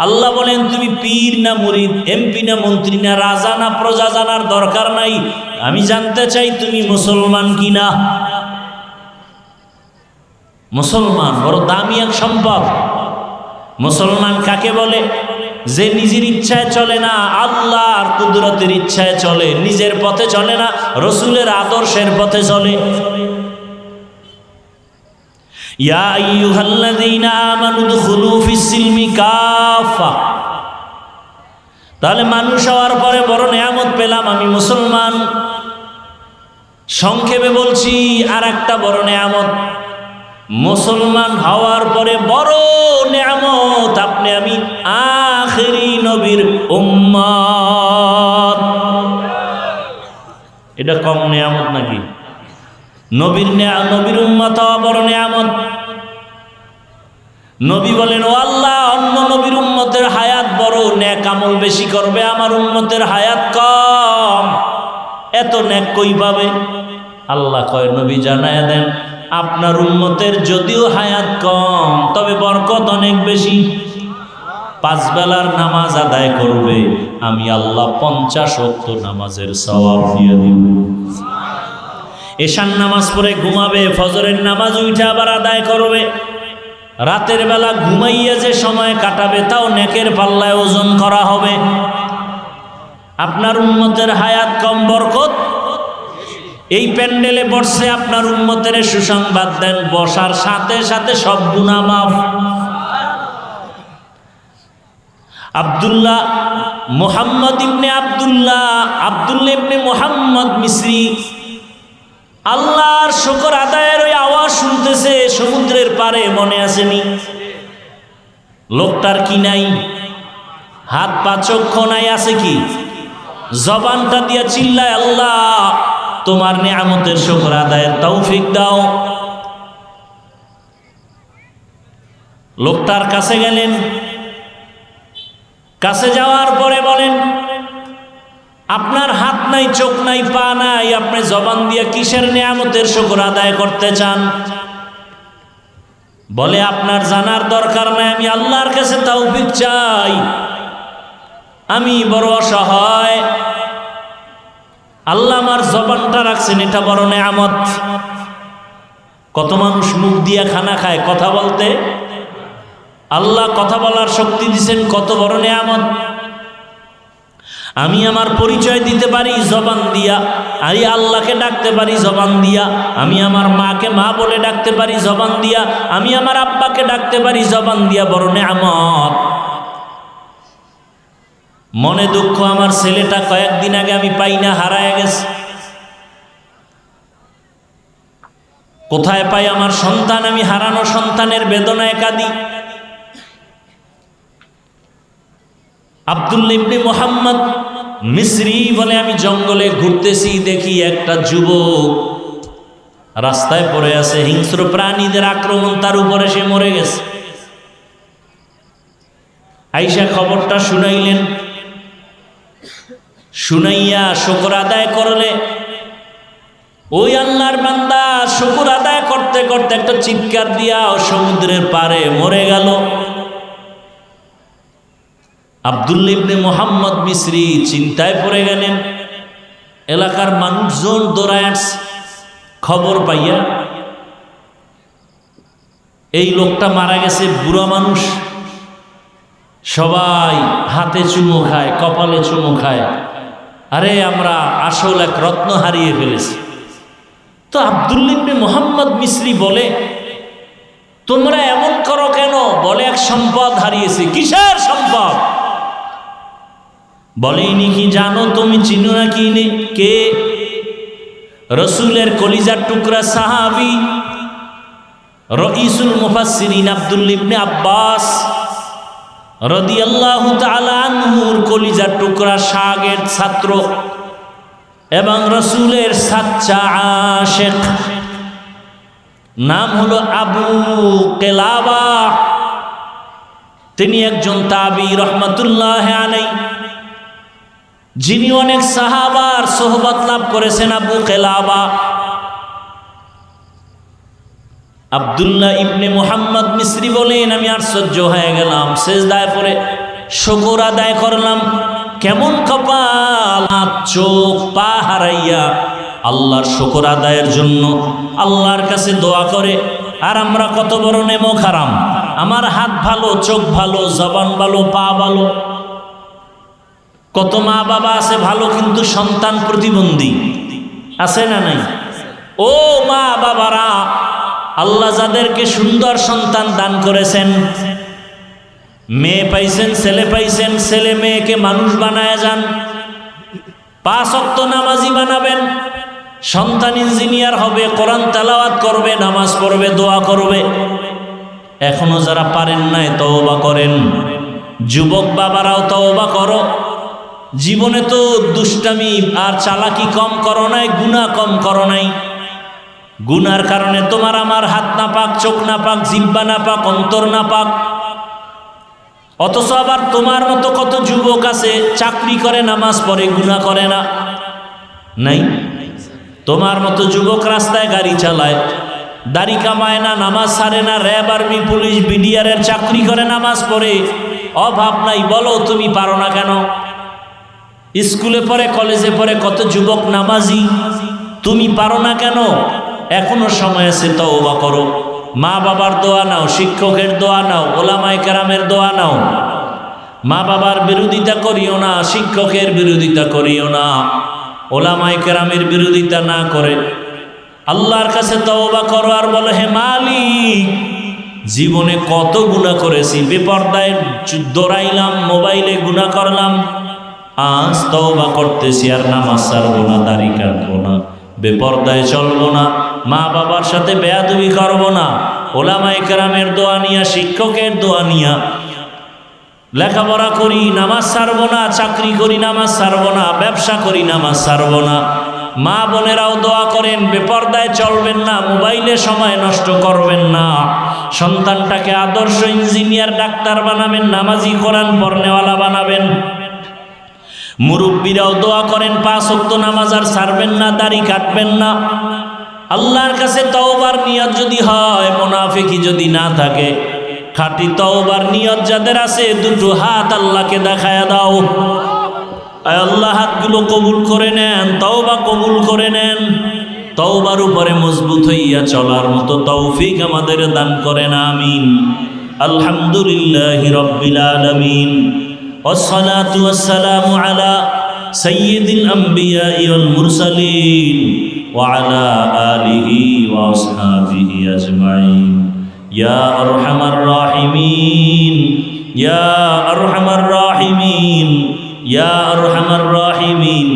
Speaker 1: আল্লাহ বলেন তুমি পীর না মুরিদ, এমপি না মন্ত্রী না রাজা না প্রজা জানার দরকার নাই, আমি জানতে চাই তুমি মুসলমান কিনা। মুসলমান বড় দামি এক সম্পদ। মুসলমান কাকে বলে? যে নিজের ইচ্ছায় চলে না, আল্লাহর কুদরতের ইচ্ছায় চলে, নিজের পথে চলে না, রসুলের আদর্শের পথে চলে। ইয়া আইয়ুহাল্লাযীনা আমানু দুখুলু ফিস-সিলমি কাফা। তাহলে মানুষ হওয়ার পরে বড় নেয়ামত পেলাম, আমি মুসলমান। সংক্ষেপে বলছি আর একটা বড় নেয়ামত, মুসলমান হওয়ার পরে বড় নেয়ামত, আপনি আমি আখেরি নবীর উম্মত। এটা কম নেয়ামত নাকি? নবীর উম্মত হওয়া বড় নেয়ামত। নবী বলেন, ও আল্লাহ, অন্য নবীর উম্মতের হায়াত বড়, নেক আমল বেশি করবে, আমার উম্মতের হায়াত কম, এত নেক কই পাবে? আল্লাহ কয়, নবী জানায় দেন, আপনার উম্মতের যদিও হায়াত কম, তবে বরকত অনেক বেশি। 5 বেলার নামাজ আদায় করবে, আমি আল্লাহ 50 ওয়াক্ত নামাজের সওয়াব দিয়ে দিব। এশার নামাজ পড়ে ঘুমাবে, ফজরের নামাজ উঠে আবার আদায় করবে। রাতের বেলা ঘুমাইয়া যে সময় কাটাবে, তাও নেকের পাল্লায় ওজন করা হবে। আপনার উম্মতের হায়াত কম, বরকত। এই প্যান্ডেলে বসে আপনার উম্মতের সুসংবাদ দেন, বসার সাথে সাথে সব গুনাহ মাফ। আব্দুল্লাহ মুহাম্মদ ইবনে আব্দুল্লাহ ইবনে মুহাম্মদ মিসরি আল্লাহর শুকর আদায়ের ওই আওয়াজ শুনতেছে সমুদ্রের পারে, মনে আসেনি? লোকটার কি নাই? হাত পা চক্ষু নাই, আছে কি? জবানটা দিয়া চিল্লায়, আল্লাহ তোমার নিয়ামতের শুকর আদায়ের তৌফিক দাও। লোকটার কাছে গেলেন, কাছে যাওয়ার পরে বলেন, আপনার হাত নাই, চোখ নাই, পা নাই, আপনি জবান দিয়ে কিসের নিয়ামতের শুকর আদায় করতে চান? বলে, আপনার জানার দরকার নাই, আমি আল্লাহর কাছে তৌফিক চাই, আমি বড় অসহায়, আল্লাহ আমার জবানটা রাখছেন, এটা বড় নেয়ামত। কত মানুষ মুখ দিয়ে খানা খায় কথা বলতে, আল্লাহ কথা বলার শক্তি দিয়েছেন, কত বড় নেয়ামত। আমি আমার পরিচয় দিতে পারি জবান দিয়া, আমি আল্লাহকে ডাকতে পারি জবান দিয়া, আমি আমার মাকে মা বলে ডাকতে পারি জবান দিয়া, আমি আমার আব্বাকে ডাকতে পারি জবান দিয়া, বড় নেয়ামত। মনে দুঃখ, আমার ছেলেটা কয়েকদিন আগে আমি পাই না, হারায় গেছে। কোথায় পাই আমার সন্তান? আমি হারানো সন্তানের বেদনায় কাঁদি। আব্দুল্লাহ ইবনে মুহাম্মদ মিসরি বলে, আমি জঙ্গলে ঘুরতেছি, দেখি একটা যুবক রাস্তায় পড়ে আছে, হিংস্র প্রাণীদের আক্রমণ, তার উপরে সে মরে গেছে। আইসা খবরটা শুনাইলেন, শুনাইয়া শুকর আদায় করলে। ওই আল্লাহর বান্দা শুকর আদায় করতে করতে একটা চিৎকার দিয়া সমুদ্রের পারে মরে গেল। আব্দুল্লাহ ইবনে মুহাম্মদ মিসরি চিন্তায় পড়ে গেলেন। এলাকার মানুষজন দৌড়ায় আসছে খবর পাইয়া, এই লোকটা মারা গেছে, বুড়া মানুষ, সবাই হাতে চুমু খায়, কপালে চুমু খায়, আরে আমরা আসল এক রত্ন হারিয়ে ফেলেছি। তো আব্দুল্লাহ ইবনে মুহাম্মদ মিসরি বলে, তোমরা এমন করো কেন? বলে, এক সম্পদ হারিয়েছি। কিসের সম্পদ? বলে, ইনি কি জানো? তুমি চিনো না কি? কে? রসুলের কলিজার টুকরা সাহাবী রঈসুল মুফাসসিরিন আব্দুল্লাহ ইবনে আব্বাস রাদিয়াল্লাহু তাআলা আনহুর কলিজার টুকরা শাগির্দ ছাত্র এবং রসুলের সাচ্চা আশিক, নাম হলো আবু কেলাবা। তিনি একজন তাবী রহমাতুল্লাহ আলাইহি, যিনি অনেক সাহাবার সোহবত লাভ করেছেন। আবু কেলাবা আব্দুল্লাহ ইবনে মুহাম্মদ মিসরি বলেন, আমি আশ্চর্য হয়ে গেলাম, সেজদায় পড়ে শুকর আদায় করলাম। কেমন কপাল, হাত চোখ পা হারাইয়া আল্লাহর শুকর আদায়ের জন্য আল্লাহর কাছে দোয়া করে। আর আমরা কত বড় নেমো খারাম, আমার হাত ভালো, চোখ ভালো, জবান ভালো, পা ভালো। কত মা বাবা আছে ভালো, কিন্তু সন্তান প্রতিবন্ধী আছে না নাই? ও মা বাবারা, আল্লাহ যাদেরকে সুন্দর সন্তান দান করেছেন, মেয়ে পাইছেন, ছেলে পাইছেন, ছেলে মেয়েকে মানুষ বানায় যান, 5 ওয়াক্ত নামাজি বানাবেন। সন্তান ইঞ্জিনিয়ার হবে, কোরআন তেলাওয়াত করবে, নামাজ পড়বে, দোয়া করবে। এখনো যারা পারেন নাই তওবা করেন। যুবক বাবারাও তওবা করো। জীবনে তো দুষ্টামি আর চালাকি কম করো নাই, গুনাহ কম করো নাই। গুনার কারণে তোমার আমার হাত না পাক, চোখ না পাক, জিহ্বা না পাক, অন্তর না পাক। অথচ আবার তোমার মতো কত যুবক আছে চাকরি করে, নামাজ পড়ে, গুনাহ করে না? নাই? তোমার মতো যুবক রাস্তায় গাড়ি চালায়, দাড়ি কামায় না, নামাজ ছাড়ে না, র্যাব, আর্মি, পুলিশ, বিডিআরের চাকরি করে, নামাজ পড়ে, অভাব নাই। বলো তুমি পারো না কেন? স্কুলে পড়ে, কলেজে পড়ে কত যুবক নামাজি, তুমি পারো না কেন? এখনো সময় আছে, তওবা করো। মা বাবার দোয়া নাও, শিক্ষকের দোয়া নাও, ওলামায়ে কেরামের দোয়া নাও। মা বাবার বিরোধিতা করিও না, শিক্ষকের বিরোধিতা করিও না, ওলামায়ে কেরামের বিরোধিতা না করে আল্লাহর কাছে তওবা করো। আর বলো, হে মালিক, জীবনে কত গুনাহ করেছি, বেপরদায় দৌড়াইলাম, মোবাইলে গুনাহ করলাম, আজ তওবা করতেছি, আর নামাজ ছাড়বো না, দাড়ি কাটবো না, বেপরদায় চলবো না, মা বাবার সাথে বেয়াদবি করবো না, ওলামায়ে কেরামের দোয়া নিয়া, শিক্ষকের দোয়া নিয়া লেখাপড়া করি, নামাজ ছাড়বো না, চাকরি করি, নামাজ ছাড়বো না, ব্যবসা করি, নামাজ ছাড়বো না। মা বোনেরাও দোয়া করেন, বেপরদায় চলবেন না, মোবাইলে সময় নষ্ট করবেন না, সন্তানটাকে আদর্শ ইঞ্জিনিয়ার, ডাক্তার বানাবেন, নামাজি, কোরআন পড়নেওয়ালা বানাবেন। মুরব্বীরাও দোয়া করেন, 5 ওয়াক্ত নামাজ আর ছাড়বেন না, দাড়ি কাটবেন না। আল্লাহর কাছে তওবার নিয়ত যদি হয়, মুনাফিকি যদি না থাকে, খাঁটি তওবার নিয়ত যাদের আছে, 2টো হাত আল্লাহকে দেখায়া দাও। আল্লাহ হাতগুলো কবুল করে নেন, তওবা কবুল করে নেন। তওবার উপরে মজবুত হইয়া চলার মতো তৌফিক আমাদের দান করেন, আমিন। আলহামদুলিল্লাহি রাব্বিল আলামিন, والصلاة والسلام على سيد الأنبياء والمرسلين وعلى آله وأصحابه أجمعين يا أرحم الراحمين يا أرحم الراحمين يا أرحم الراحمين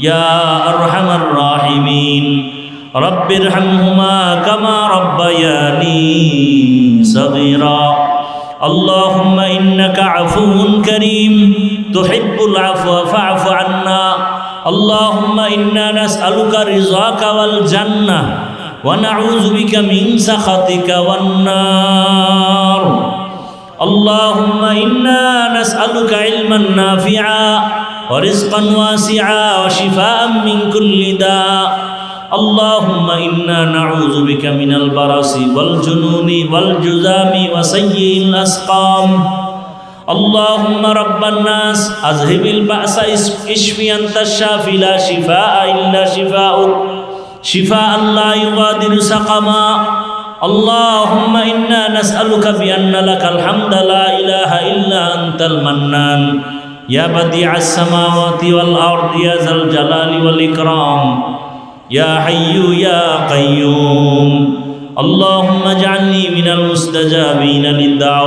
Speaker 1: يا أرحم الراحمين رب ارحمهما كما ربياني صغيرا اللهم إنك عفو كريم تحب العفو فاعف عنا اللهم إنا نسألك رضاك والجنة ونعوذ بك من سخطك والنار اللهم إنا نسألك علما نافعا ورزقا واسعا وشفاء من كل داء اللهم إنا نعوذ بك من البرص والجنون والجذام وسيء الأسقام اللهم رب الناس أذهب البأس اشف أنت الشافي لا شفاء إلا شفاؤك شفاء لا يغادر سقما اللهم إنا نسألك بأن لك الحمد لا إله إلا أنت المنان يا بديع السماوات والأرض يا ذا الجلال والإكرام يا حي يا قيوم اللهم اجعلني من المستجابين للدعوة